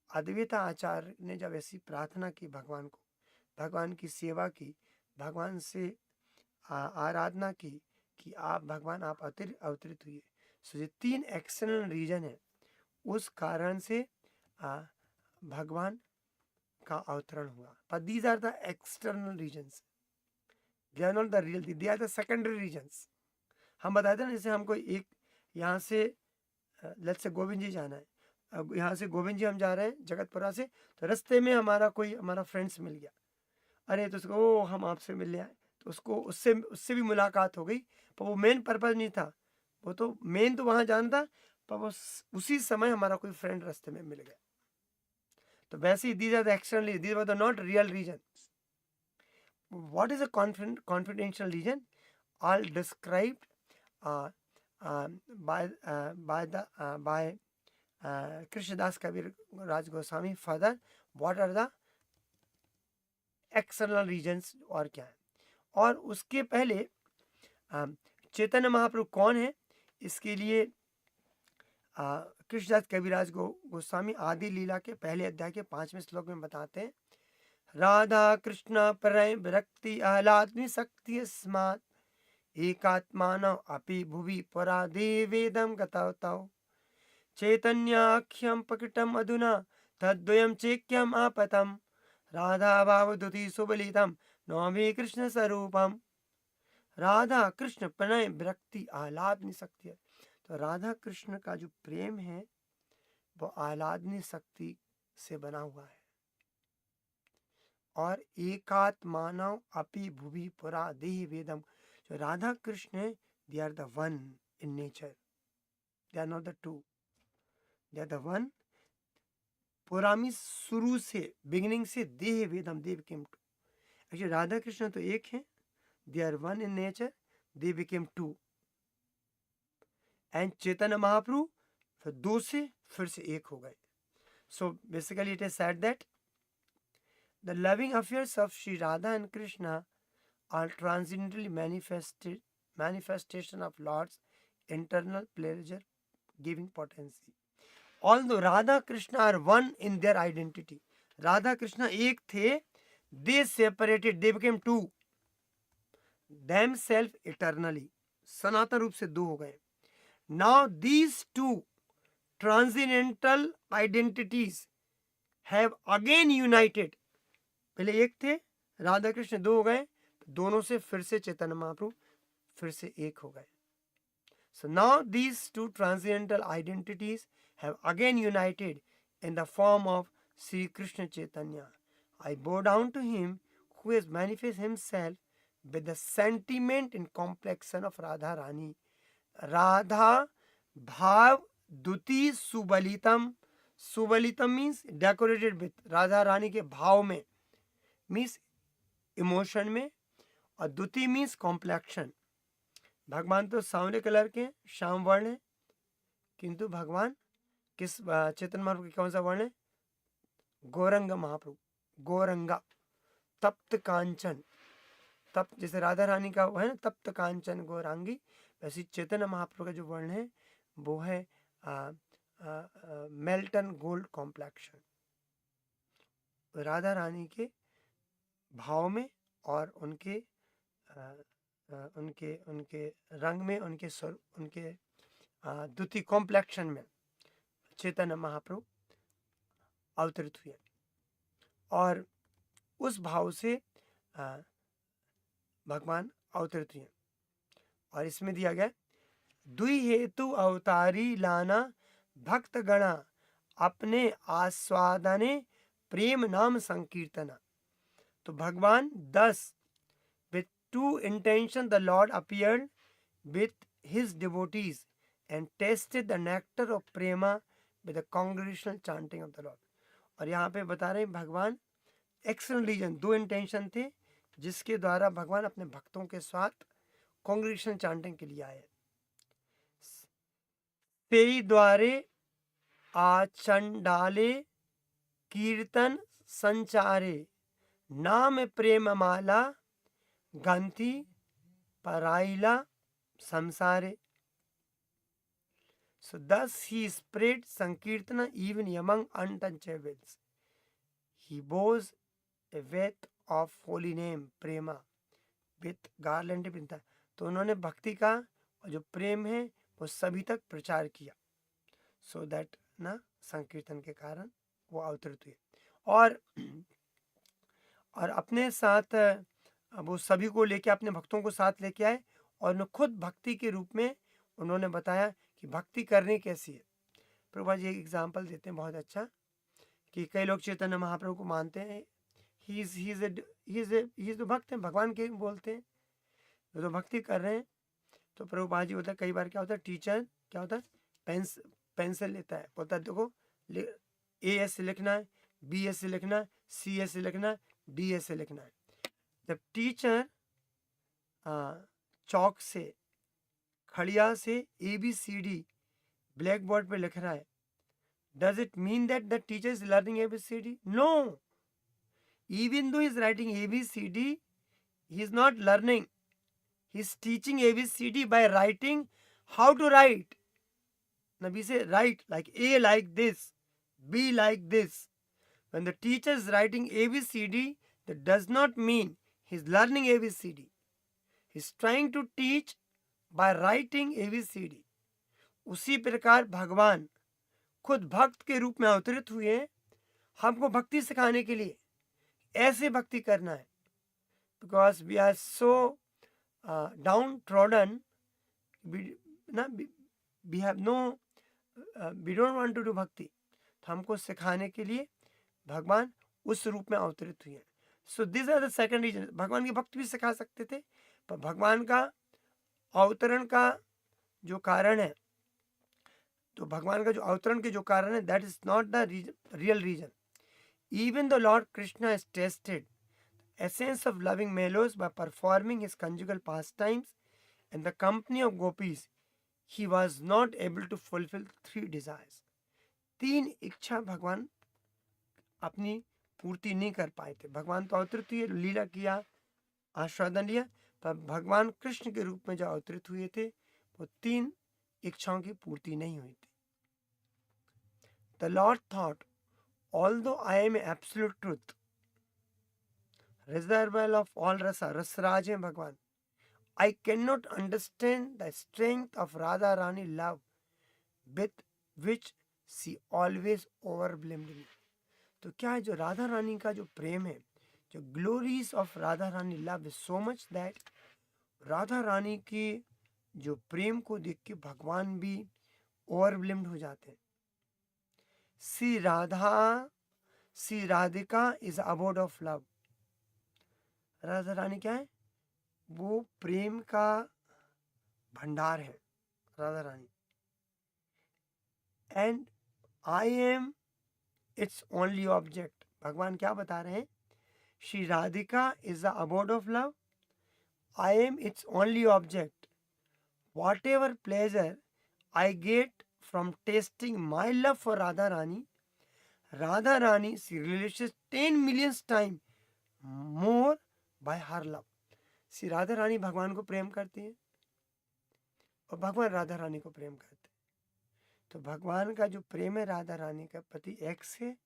अद्वैत आचार्य ने जब ऐसी प्रार्थना की भगवान को, भगवान की सेवा की, भगवान से आराधना की कि आप भगवान आप अवतरित हुए। सो ये 3 एक्सटर्नल रीजन है, उस कारण से भगवान का अवतरण हुआ। पर these are the external reasons, they are not the real, they are the secondary reasons. हम बताते हैं ना, जैसे हमको एक यहाँ से लेट्स से गोविंद जी जाना है, अब यहाँ से गोविंद जी हम जा रहे हैं जगतपुरा से, तो रास्ते में हमारा फ्रेंड्स मिल गया, अरे तो उसको ओ हम आपसे मिलने आए, तो उसको उससे भी मुलाकात हो गई, पर वो मेन पर्पज नहीं था, वो तो मेन तो वहाँ जाना था, पर वो उसी समय हमारा कोई फ्रेंड रास्ते में मिल गया। तो वैसे ही these are the external, these were the not real reason. What is a confidential reason? All described by Krishnadas Kaviraj Goswami further. What are the external reasons और क्या है? और उसके पहले चैतन्य महाप्रभु कौन है, इसके लिए कृष्णदास कविराज गोस्वामी आदि लीला के पहले अध्याय के 5वें श्लोक में बताते हैं, राधा कृष्ण प्रणय विरक्ति आह्लादि शक्ति स्मात् एकात्मानः अपि भुवि पुरा देवेदं गतौ चैतन्याख्यं प्रकटम् अधुना तद्वयं चेक्यम् आपतम् राधा भावदुति सुबलितम नौमी कृष्ण स्वरूपम। राधा कृष्ण प्रणय विरक्ति आह्लादनी शक्ति है। तो राधा कृष्ण का जो प्रेम है वो आह्लादनी शक्ति से बना हुआ है। और एकात्मानव अपि भुवि पुरा देहि वेदम, जो राधा कृष्ण है, they are the one in nature, they are not the two, they are the one पुरा मीन्स शुरू से, बिगिनिंग से, देह वेदम, they became two. Actually Radha Krishna तो एक है, they are one in nature, they became two. And Chaitanya Mahaprabhu फिर दो से फिर से एक हो गए। So basically it is said that the loving affairs of Shri Radha and Krishna are ट्रांसेंडेंटली manifestation of Lord's internal pleasure giving potency. Although Radha Krishna are one in their identity, Radha Krishna एक थे, they separated, they became two, themselves eternally, सनातन रूप से दो हो गए। Now these two transcendental identities have again united, पहले एक थे, राधा कृष्ण दो हो गए, दोनों से फिर से चैतन्य महाप्रभु फिर से एक हो गए। So now these two transcendental identities have again united in the form of Sri Krishna Chaitanya. I bow down to him who has manifested himself with the sentiment and complexion of Radha Rani. Radha Bhav Duti Subalitam. Subalitam means decorated with, Radha Rani के भाव में means emotion में, और दुति means complexion. भगवान तो सांवले colour के, श्याम वर्ण है, किंतु भगवान किस चैतन्य महाप्रभु के कौन सा वर्ण है? गौरंग महाप्रभु, गौरंगा, तप्त कांचन, तप्त, जैसे राधा रानी का वो है ना तप्त कांचन गौरांगी, वैसे चैतन्य महाप्रभु का जो वर्ण है वो है मेल्टन गोल्ड कॉम्प्लेक्शन। राधा रानी के भाव में और उनके उनके उनके रंग में, उनके स्वर, उनके द्वितीय कॉम्प्लेक्शन में चैतन्य महाप्रभु अवतरित हुए, और उस भाव से भगवान अवतरित हुए। और इसमें दिया गया दुई हेतु अवतारी लाना भक्त गणा अपने आस्वादने प्रेम नाम संकीर्तना। तो भगवान 10 with two intentions the Lord appeared with his devotees and tasted the nectar of prema with the congregational chanting of the Lord. और यहाँ पे बता रहे भगवान एक्सटर्नल रीजन, दो इंटेंशन थे जिसके द्वारा भगवान अपने भक्तों के साथ कॉन्ग्रेगेशनल चांटिंग के लिए आए। तेई द्वारे आचंडाले कीर्तन संचारे नाम प्रेम माला गंती पराइला संसारे। So thus he spread Sankirtana even among untouchables. He bows a wreath of holy name Prema with garland pinta. तो उन्होंने भक्ति का और जो प्रेम है वो सभी तक प्रचार किया, सो दैट ना संकीर्तन के कारण वो अवतरित हुए। और अपने साथ वो सभी को लेके, अपने भक्तों को साथ लेके आए, और उन्हें खुद भक्ति के रूप में उन्होंने बताया कि भक्ति करनी कैसी है। प्रभुपा जी एक एग्जाम्पल देते हैं बहुत अच्छा, कि कई लोग चैतन्य महाप्रभु को मानते हैं, ही इज भक्त हैं, भगवान के बोलते हैं, तो भक्ति कर रहे हैं। तो प्रभुपा जी होता है, कई बार क्या होता है, टीचर क्या होता है, पेंसिल लेता है, बोलता है देखो AS से लिखना है, BS से लिखना है, CS से लिखना है, DS से लिखना है। जब टीचर चौक से, खड़िया से ABCD ब्लैक बोर्ड पे लिख रहा है, does it mean that the teacher is learning ABCD? No. Even though he is writing ABCD, he is not learning. He is teaching ABCD by writing how to write. Now we say write like A like this, B like this. When the teacher is writing ABCD, that does not mean he is learning ABCD. He is trying to teach by writing ABCD. उसी प्रकार भगवान खुद भक्त के रूप में अवतरित हुए हमको भक्ति सिखाने के लिए, ऐसे भक्ति करना है, because we are so downtrodden, we have no, we don't want to do bhakti. तो हमको सिखाने के लिए भगवान उस रूप में अवतरित हुए। So this are the second reason. भगवान की भक्ति भी सिखा सकते थे, पर भगवान का अवतरण का जो कारण है, तो भगवान का जो अवतरण के जो कारण है, that is not the real reason. Even the lord Krishna is tasted essence of loving mellows by performing his conjugal pastimes in the company of gopis. He was not able to fulfill 3 desires. 3 इच्छा भगवान अपनी पूर्ति नहीं कर पाए थे. भगवान तो अवतरित हुए, लीला किया, आस्वादन लिया, पर भगवान कृष्ण के रूप में जो अवतरित हुए थे वो 3 इच्छाओं की पूर्ति नहीं हुई थी. The Lord thought, although I am absolute truth, reservoir of all rasa, रसराज हैं भगवान, I cannot understand the strength of Radha Rani love with which she always overwhelmed me. तो क्या है, जो राधा रानी का जो प्रेम है, जो glories of Radha Rani love is so much that Radha Rani के जो प्रेम को देख के भगवान भी ओवरवेल्म्ड हो जाते हैं. Shri Radhika is abode of love. Radha Rani क्या है, वो प्रेम का भंडार है Radha Rani. And I am its only object. भगवान क्या बता रहे हैं, Shri Radhika is the abode of love, I am its only object. Whatever pleasure I get from tasting my love for Radha Rani she relishes 10 million time more by her love. Shri Radha Rani भगवान को प्रेम करती हैं और भगवान राधा रानी को प्रेम करते हैं. तो भगवान का जो प्रेम है राधा रानी के प्रति एक्स है,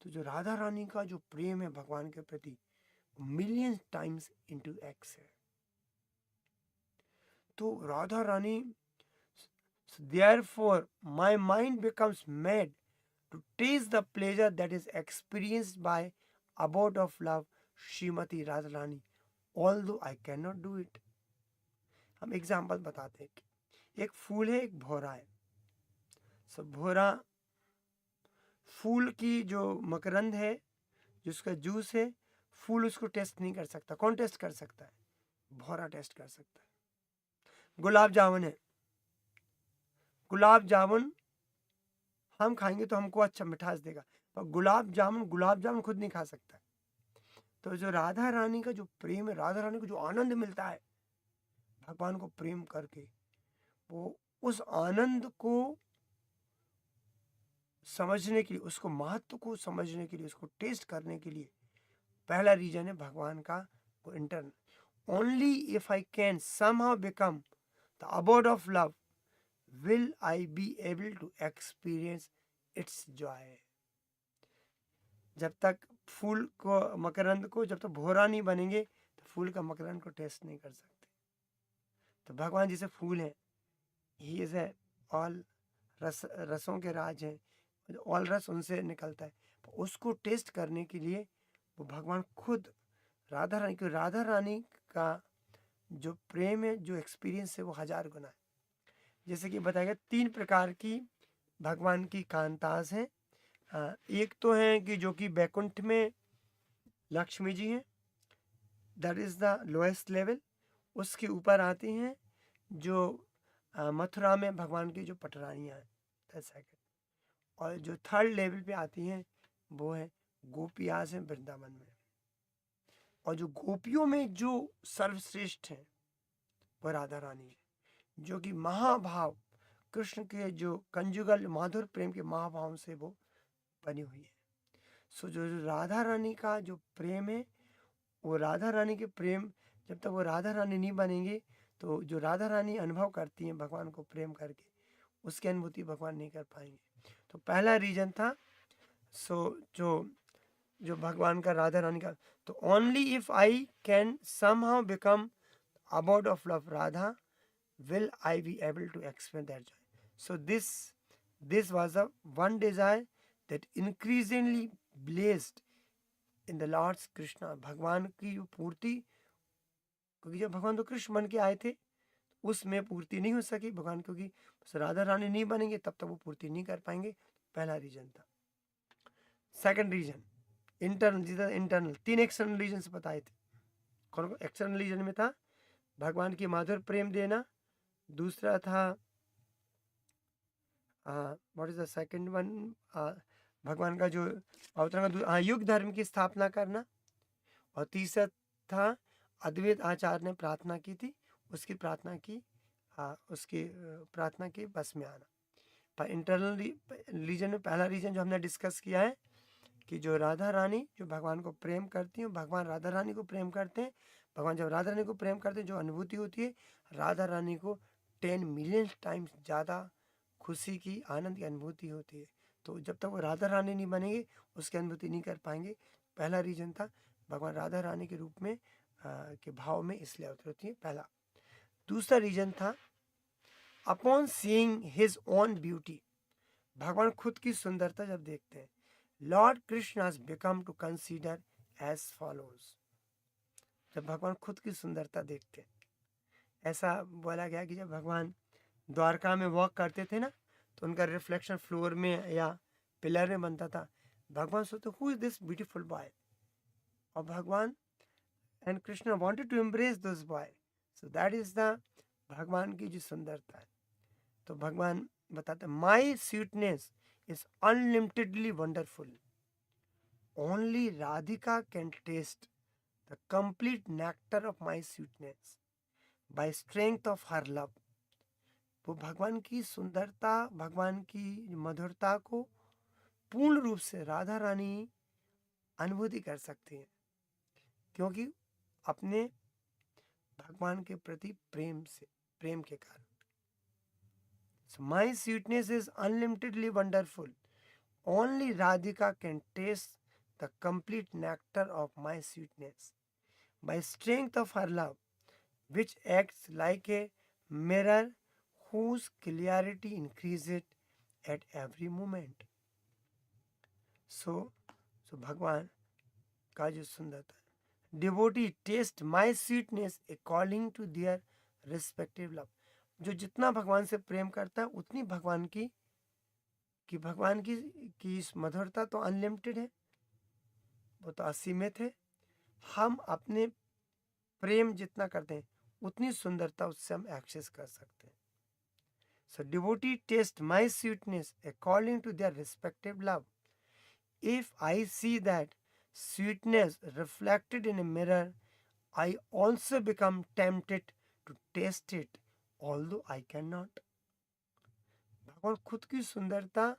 तो जो राधा रानी का जो प्रेम है भगवान के प्रति मिलियन टाइम्स इनटू एक्स है. तो Radha Rani, therefore my mind becomes mad to taste the pleasure that is experienced by abode of love Shrimati Radha Rani, although I cannot do it. हम एग्जाम्पल बताते हैं. एक फूल है, एक भौरा है. सब भौरा फूल की जो मकरंद है, जिसका जूस है, फूल उसको टेस्ट नहीं कर सकता. कौन टेस्ट कर सकता है, भौरा टेस्ट कर सकता है. गुलाब जामुन है, गुलाब जामुन हम खाएंगे तो हमको अच्छा मिठास देगा, पर गुलाब जामुन खुद नहीं खा सकता. तो जो राधा रानी का जो प्रेम है, राधा रानी को जो आनंद मिलता है भगवान को प्रेम करके, वो उस आनंद को समझने के लिए, उसको महत्व को समझने के लिए, उसको टेस्ट करने के लिए पहला रीजन है भगवान का वो internal. Only if I can somehow become the abode of love will I be able to experience its joy. जब तक फूल को मकरंद को जब तक भौरा नहीं बनेंगे तो फूल का मकरंद को टेस्ट नहीं कर सकते. तो भगवान जैसे फूल हैं, ही इज है ऑल रसों के राज हैं, ऑल रस उनसे निकलता है. तो उसको टेस्ट करने के लिए वो भगवान खुद राधा रानी का जो प्रेम है, जो एक्सपीरियंस है, वो 1000 गुना है. जैसे कि बताया गया 3 प्रकार की भगवान की कांतास हैं. एक तो है कि जो कि बैकुंठ में लक्ष्मी जी हैं, that is the lowest level. उसके ऊपर आती हैं जो मथुरा में भगवान की जो पटरानियाँ हैं, दैट सेकंड. और जो 3rd लेवल पे आती हैं वो है गोपियास हैं वृंदावन में. और जो गोपियों में जो सर्वश्रेष्ठ है वो राधा रानी है, जो कि महाभाव कृष्ण के जो कंजुगल माधुर प्रेम के महाभाव से वो बनी हुई है. सो जो राधा रानी का जो प्रेम है, वो राधा रानी के प्रेम, जब तक वो राधा रानी नहीं बनेंगे तो जो राधा रानी अनुभव करती हैं भगवान को प्रेम करके, उसकी अनुभूति भगवान नहीं कर पाएंगे. तो पहला रीजन था सो जो भगवान का राधा रानी का. तो only if I can somehow become abode of love Radha will I be able to experience that joy. So this was the one desire that increasingly blazed in the Lord's Krishna. भगवान की पूर्ति, क्योंकि जब भगवान तो कृष्ण बन के आए थे उसमें पूर्ति नहीं हो सकी भगवान, क्योंकि राधा रानी नहीं बनेंगे तब तक वो पूर्ति नहीं कर पाएंगे. पहला रीजन था. Second reason internal 3 external reason बताए थे. कौन एक्सटर्नल रीजन में था भगवान की माधुर प्रेम देना, दूसरा था what is the second one? भगवान का जो अवतरण का युग धर्म की स्थापना करना, और तीसरा था अद्वैत आचार्य ने प्रार्थना की थी, उसकी प्रार्थना की, उसकी प्रार्थना की बस में आना। पर इंटरनल रीजन में पहला रीजन जो हमने डिस्कस किया है कि जो राधा रानी जो भगवान को प्रेम करती हैं, भगवान राधा रानी को प्रेम करते हैं। भगवान जब राधा रानी को प्रेम करते हैं, जो अनुभूति होती है, राधा रानी को 10 मिलियन टाइम्स ज़्यादा खुशी की, आनंद की अनुभूति होती है। तो जब तक वो राधा रानी नहीं बनेंगे, उसकी अनुभूति नहीं कर पाएंगे। पहला रीजन था भगवान राधा रानी के रूप में के भाव में इसलिए अवतरित होती है, पहला। दूसरा रीजन था upon seeing his own beauty, भगवान खुद की सुंदरता जब देखते हैं, Lord Krishna has become to consider as follows, जब भगवान खुद की सुंदरता देखते हैं। ऐसा बोला गया कि जब भगवान द्वारका में वॉक करते थे ना, तो उनका रिफ्लेक्शन फ्लोर में या पिलर में बनता था। भगवान सोचते who is this beautiful boy, और भगवान and Krishna wanted to embrace this boy. So that is the भगवान की जो सुंदरता है। तो भगवान बताते हैं my sweetness is unlimitedly wonderful. Only Radhika can taste the complete nectar of my sweetness by strength of her love. वो भगवान की सुंदरता, भगवान की मधुरता को पूर्ण रूप से राधा रानी अनुभूति कर सकती हैं, क्योंकि अपने भगवान के प्रति प्रेम के कारण। So my sweetness is unlimitedly wonderful. Only Radhika can taste the complete nectar of my sweetness by strength of her love, which acts like a mirror whose clarity increases at every moment. So भगवान का जो सुंदरता है, devotee taste my sweetness according to their respective love, जो जितना भगवान से प्रेम करता है उतनी भगवान की इस मधुरता तो अनलिमिटेड है, वो तो असीमित है। हम अपने प्रेम जितना करते हैं उतनी सुंदरता उससे हम एक्सेस कर सकते हैं। So devotee taste my sweetness according to their respective love. If I see that sweetness reflected in a mirror, I also become tempted to taste it although I can not. भगवान खुद की सुंदरता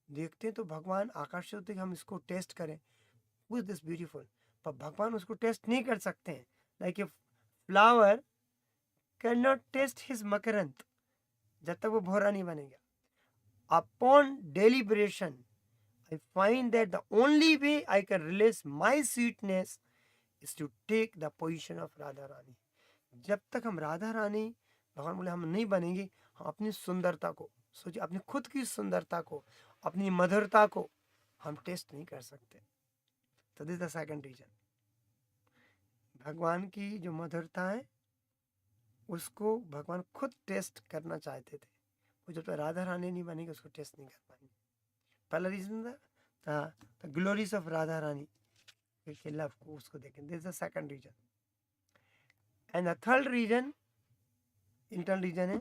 देखते हैं तो भगवान आकर्षित होते हैं कि हम इसको टेस्ट करें, विद दिस ब्यूटीफुल, पर भगवान उसको टेस्ट नहीं कर सकते हैं। Like a flower can not taste his मकरंद, जब तक वो भौरा नहीं बनेगा। Upon deliberation I find that the only way I can release my sweetness is to take the position of Radha Rani. जब तक हम राधा रानी, भगवान बोले, हम नहीं बनेंगे, हम अपनी सुंदरता को, सोचिए अपनी खुद की सुंदरता को, अपनी मधुरता को हम टेस्ट नहीं कर सकते। तो दिस द सेकंड रीजन, भगवान की जो मधुरता है उसको भगवान खुद टेस्ट करना चाहते थे, वो जब तक राधा रानी नहीं बनेगी उसको टेस्ट नहीं कर पाएंगे। पहला रीजन था the glories of Radha Rani के लव को, उसको देखें, this the second reason. And the third reason, internal reason है,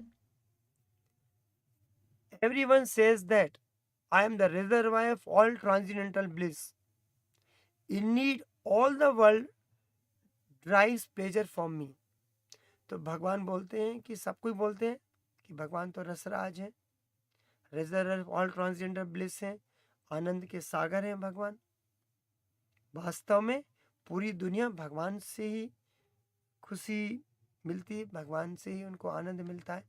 everyone says that I am the reservoir of all transcendental bliss. Indeed, all the world derives pleasure from me. तो भगवान बोलते हैं कि सब कोई बोलते हैं कि भगवान तो रसराज है, reservoir of all transgender bliss हैं, आनंद के सागर हैं भगवान। वास्तव में पूरी दुनिया भगवान से ही खुशी मिलती है, भगवान से ही उनको आनंद मिलता है।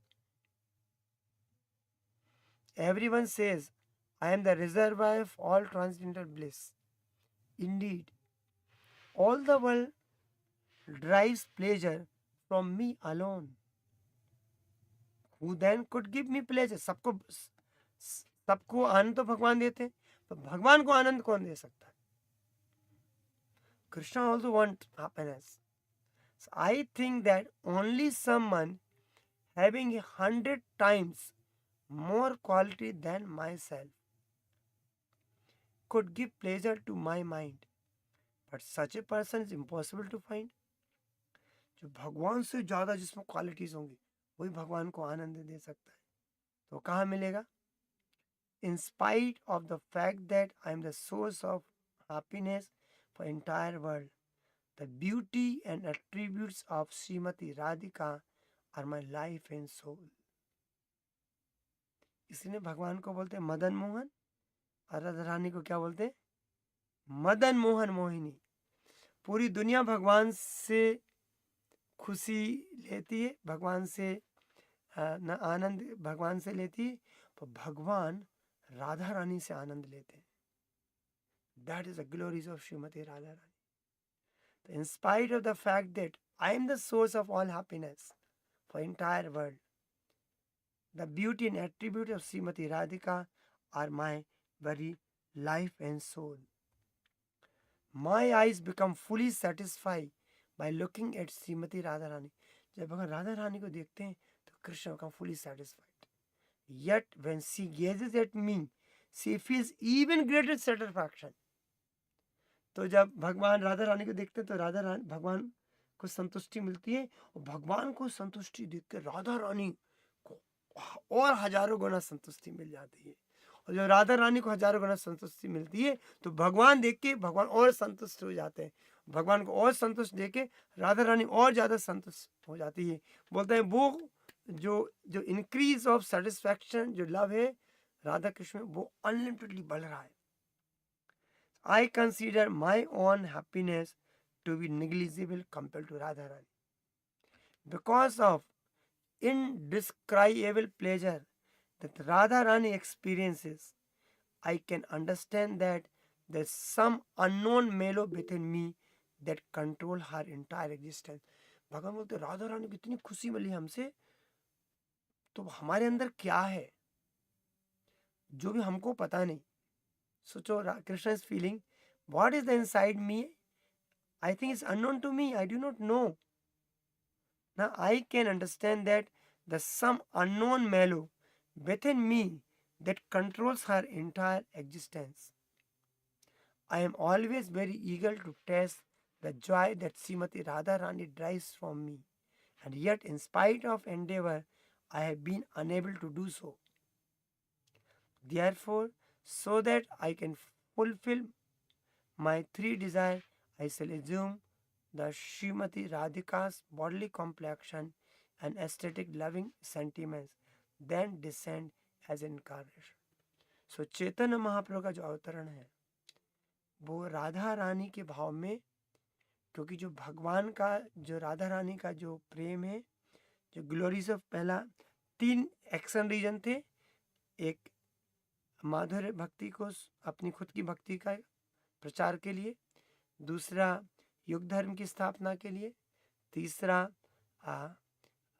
Everyone says, I am the reservoir of all transcendental bliss. Indeed, all the world derives pleasure from me alone. Who then could give me pleasure? सबको आनंद तो भगवान देते हैं, तो भगवान को आनंद कौन दे सकता है? Krishna also wants happiness. So I think that only someone having 100 times more quality than myself could give pleasure to my mind, but such a person is impossible to find. जो भगवान से ज़्यादा जिसमें क्वालिटीज़ होंगी वही भगवान को आनंद दे सकता है, तो कहाँ मिलेगा? in spite of the fact that I am the source of happiness for entire world. The beauty and attributes of Srimati Radhika are my life and soul. इसलिए भगवान को बोलते हैं मदन मोहन और राधा रानी को क्या बोलते हैं? मदन मोहन मोहिनी। पूरी दुनिया भगवान से खुशी लेती है, भगवान से न आनंद भगवान से लेती है, पर भगवान राधा रानी से आनंद लेते हैं। That is the glories of Shrimati Radha Rani. In spite of the fact that I am the source of all happiness for entire world, the beauty and attribute of Srimati Radhika are my very life and soul. My eyes become fully satisfied by looking at Srimati Radharani. जब भगवान राधा रानी को देखते हैं तो Krishna become fully satisfied. Yet when she gazes at me, she feels even greater satisfaction. तो जब भगवान राधा रानी को देखते हैं तो राधा रानी भगवान को संतुष्टि मिलती है, और भगवान को संतुष्टि देख कर राधा रानी को और हजारों गुना संतुष्टि मिल जाती है। और जब राधा रानी को हजारों गुना संतुष्टि मिलती है तो भगवान देख के भगवान और संतुष्ट हो जाते हैं। भगवान को और संतुष्ट देख के राधा रानी और ज़्यादा संतुष्ट हो जाती है। बोलते हैं वो जो इंक्रीज ऑफ सेटिस्फैक्शन, जो लव है राधा कृष्ण में, वो अनलिमिटेडली बढ़ रहा है। I consider my own happiness to be negligible compared to Radharani. Because of indescribable pleasure that Radharani experiences, I can understand that there's some unknown mellow within me that control her entire existence. भगवान बोलते राधा रानी को इतनी खुशी मिली हमसे, तो हमारे अंदर क्या है जो भी हमको पता नहीं। सोचो, Krishna is feeling what is the inside me. I think it's unknown to me. I do not know. Now I can understand that there's some unknown mellow within me that controls her entire existence. I am always very eager to taste the joy that Srimati Radharani derives from me, and yet in spite of endeavor, I have been unable to do so. Therefore, so that I can fulfill my three desires, I shall assume the Srimati Radhika's bodily complexion and aesthetic loving sentiments, then descend as incarnation. So Chaitanya Mahaprabhu का जो अवतरण है वो राधा रानी के भाव में, क्योंकि जो भगवान का जो राधा रानी का जो प्रेम है, जो ग्लोरीज ऑफ, पहला 3 एक्शन रीजन थे। एक माधुर्य भक्ति को, अपनी खुद की भक्ति का प्रचार के लिए, दूसरा युग धर्म की स्थापना के लिए, तीसरा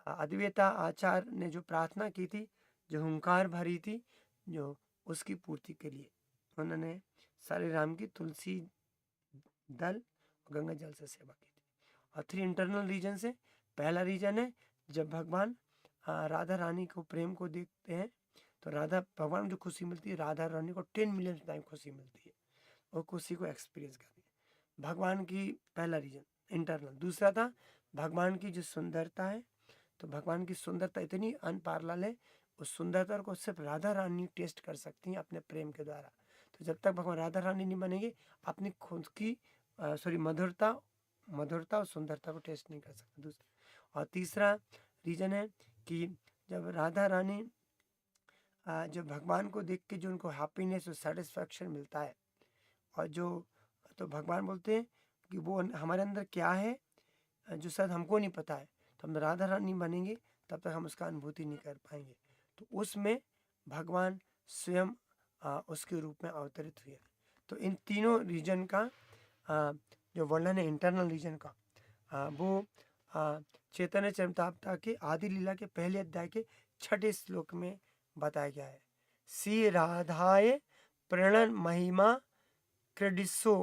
अद्वैता आचार्य ने जो प्रार्थना की थी, जो हुंकार भरी थी, जो उसकी पूर्ति के लिए उन्होंने सारे राम की तुलसी दल और गंगा जल से सेवा की थी। और 3 इंटरनल रीजन से, पहला रीजन है जब भगवान राधा रानी को प्रेम को देखते हैं तो राधा भगवान को जो खुशी मिलती है, राधा रानी को 10 मिलियन टाइम खुशी मिलती है, और खुशी को एक्सपीरियंस करती है। भगवान की पहला रीजन इंटरनल। दूसरा था भगवान की जो सुंदरता है, तो भगवान की सुंदरता इतनी अनपारलल है, उस सुंदरता को सिर्फ राधा रानी टेस्ट कर सकती हैं अपने प्रेम के द्वारा। तो जब तक भगवान राधा रानी नहीं बनेंगे, अपनी खुद की मधुरता और सुंदरता को टेस्ट नहीं कर सकते। दूसरा और तीसरा रीजन है कि जब राधा रानी जब भगवान को देख के जो उनको हैप्पीनेस और सेटिस्फैक्शन मिलता है, और जो तो भगवान बोलते हैं कि वो हमारे अंदर क्या है जो शायद हमको नहीं पता है, तो हम राधा रानी बनेंगे तब तक हम उसका अनुभूति नहीं कर पाएंगे। तो उसमें भगवान स्वयं उसके रूप में अवतरित हुए। तो इन तीनों रीजन का जो वर्णन है इंटरनल रीजन का, वो चैतन्य चरितामृत के आदि लीला के पहले अध्याय के 6 श्लोक में बताया गया है। श्री राधाय प्रणन महिमा क्रीडिसो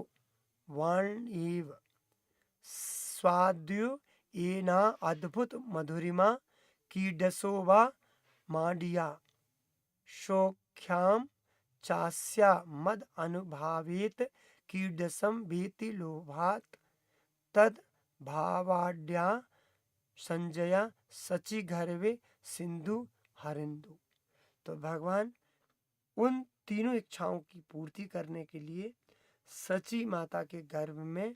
वाण इव स्वाद्यु एना अद्भुत मधुरिमा कीडसो वा माडिया शोख्याम चास्या मद अनुभावेत कीडसम भीति लोभात तद भावाड्या संजया सची घरवे सिंधु हरिंदु। तो भगवान उन तीनों इच्छाओं की पूर्ति करने के लिए सची माता के गर्भ में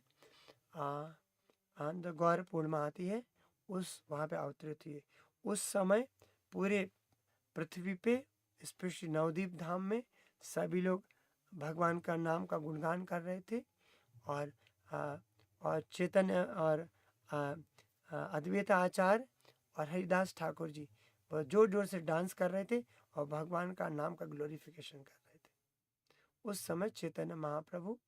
जब गौर पूर्णिमा आती है उस वहाँ पे अवतरित हुई। उस समय पूरे पृथ्वी पे स्पेशली नवदीप धाम में सभी लोग भगवान का नाम का गुणगान कर रहे थे और चैतन्य और अद्वैत आचार्य और हरिदास ठाकुर जी वो जोर जोर से डांस कर रहे थे और भगवान का नाम का ग्लोरिफिकेशन कर रहे थे। उस समय चैतन्य महाप्रभु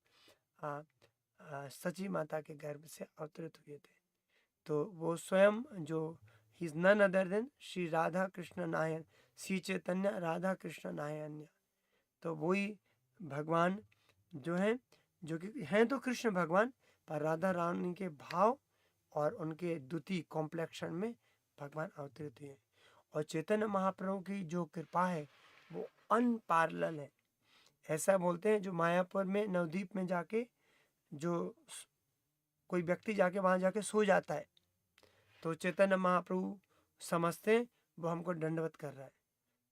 सची माता के गर्भ से अवतरित हुए थे। तो वो स्वयं जो ही is none other than Shri Radha Krishna Narayan, Shri Chaitanya Radha Krishna Narayan. तो वही भगवान जो हैं, जो कि हैं तो कृष्ण भगवान पर राधा रानी के भाव और उनके द्वितीय कॉम्प्लेक्शन में भगवान अवतरित हुए। और चैतन्य महाप्रभु की जो कृपा है वो अनपैरेलल है। ऐसा बोलते हैं जो मायापुर में नवदीप में जाके जो कोई व्यक्ति जाके वहाँ जाके सो जाता है तो चैतन्य महाप्रभु समझते हैं वो हमको दंडवत कर रहा है।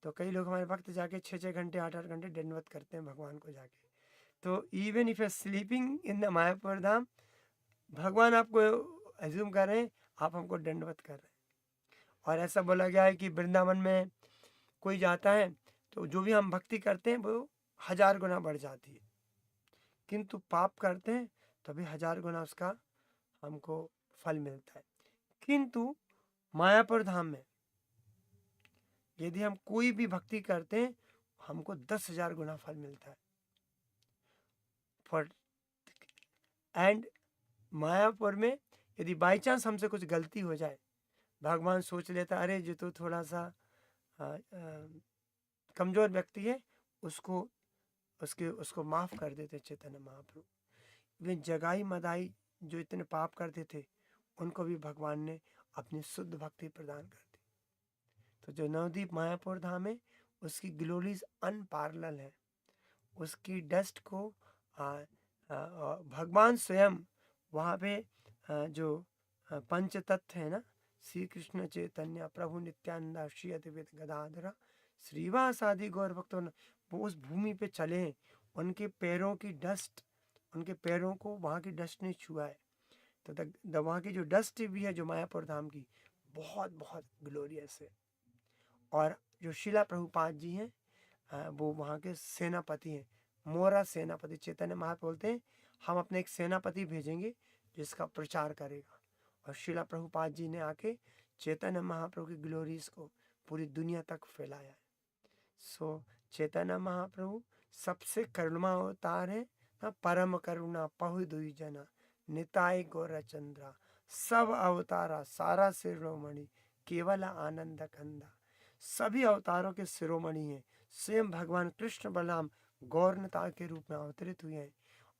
तो कई लोग हमारे भक्त जाके 6-6 घंटे 8-8 घंटे दंडवत करते हैं भगवान को जाके। तो even if you sleeping in the Mayapur Dham, भगवान आपको एज्यूम कर रहे हैं आप हमको दंडवत कर रहे हैं। और ऐसा बोला गया है कि वृंदावन में कोई जाता है तो जो भी हम भक्ति करते हैं वो 1000 गुना बढ़ जाती है, किंतु पाप करते हैं तो भी 1000 गुना उसका हमको फल मिलता है। किंतु मायापुर धाम में यदि हम कोई भी भक्ति करते हैं हमको 10,000 गुना फल मिलता है। फॉर एंड मायापुर में यदि बाई चांस हमसे कुछ गलती हो जाए, भगवान सोच लेता अरे जो तो थोड़ा सा कमजोर व्यक्ति है उसको माफ कर देते चैतन्य महाप्रभु। वे जगाई मदाई जो इतने पाप करते थे उनको भी भगवान ने अपनी शुद्ध भक्ति प्रदान कर दी। तो जो नवदीप मायापुर धाम है उसकी ग्लोरीज अनपैरेलल है। उसकी डस्ट को भगवान स्वयं वहाँ पे जो पंच तत्व है ना, श्री कृष्ण चैतन्य प्रभु नित्यानंद श्री अद्वैत गदाधर श्रीवास आदि गौर भक्तों वो उस भूमि पे चले हैं। उनके पैरों की डस्ट, उनके पैरों को वहाँ की डस्ट ने छुआ है। तो वहाँ की जो डस्ट भी है जो मायापुर धाम की बहुत बहुत ग्लोरियस है। और जो शिला प्रभुपाद जी हैं वो वहाँ के सेनापति हैं, मोरा सेनापति। चैतन्य महाप्रभु बोलते हैं हम अपने एक सेनापति भेजेंगे जिसका प्रचार करेगा। और शिला प्रभुपाद जी ने आके चैतन्य महाप्रभु की ग्लोरीज को पूरी दुनिया तक फैलाया है। सो चैतन्य महाप्रभु सबसे करुणा अवतार है ना, परम करुणा पहु दुई जना निताय गौर चंद्रा सब अवतारा सारा शिरोमणि केवल आनंद कंदा। सभी अवतारों के शिरोमणि हैं। स्वयं भगवान कृष्ण बलराम गौरनता के रूप में अवतरित हुए हैं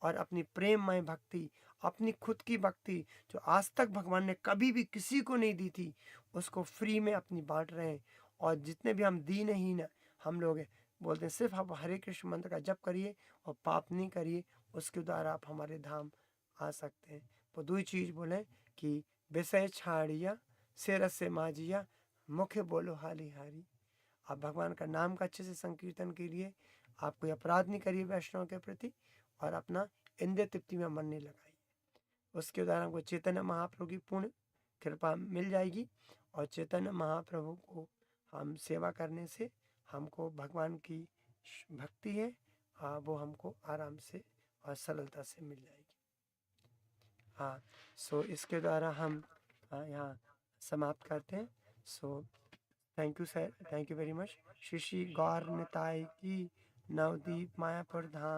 और अपनी प्रेममय भक्ति, अपनी खुद की भक्ति जो आज तक भगवान ने कभी भी किसी को नहीं दी थी उसको फ्री में अपनी बांट रहे हैं। और जितने भी हम दीनहीन हम लोग बोलते हैं सिर्फ आप हरे कृष्ण मंत्र का जप करिए और पाप नहीं करिए, उसके द्वारा आप हमारे धाम आ सकते हैं। तो दो ही चीज़ बोले कि विषय छाड़िया सिर से माजिया मुख्य बोलो हाली हारी। आप भगवान का नाम का अच्छे से संकीर्तन के लिए आप कोई अपराध नहीं करिए वैष्णव के प्रति और अपना इंद्रिय तृप्ति में मन नहीं लगाइए। उसके द्वारा हमको चैतन्य महाप्रभु की पूर्ण कृपा मिल जाएगी। और चैतन्य महाप्रभु को हम सेवा करने से हमको भगवान की भक्ति है वो हमको आराम से और सरलता से मिल जाएगी। हाँ, सो इसके द्वारा हम यहाँ समाप्त करते हैं। So thank you sir, thank you very much. Shri Shri Gaur Nitai की नवदीप मायापुर धाम।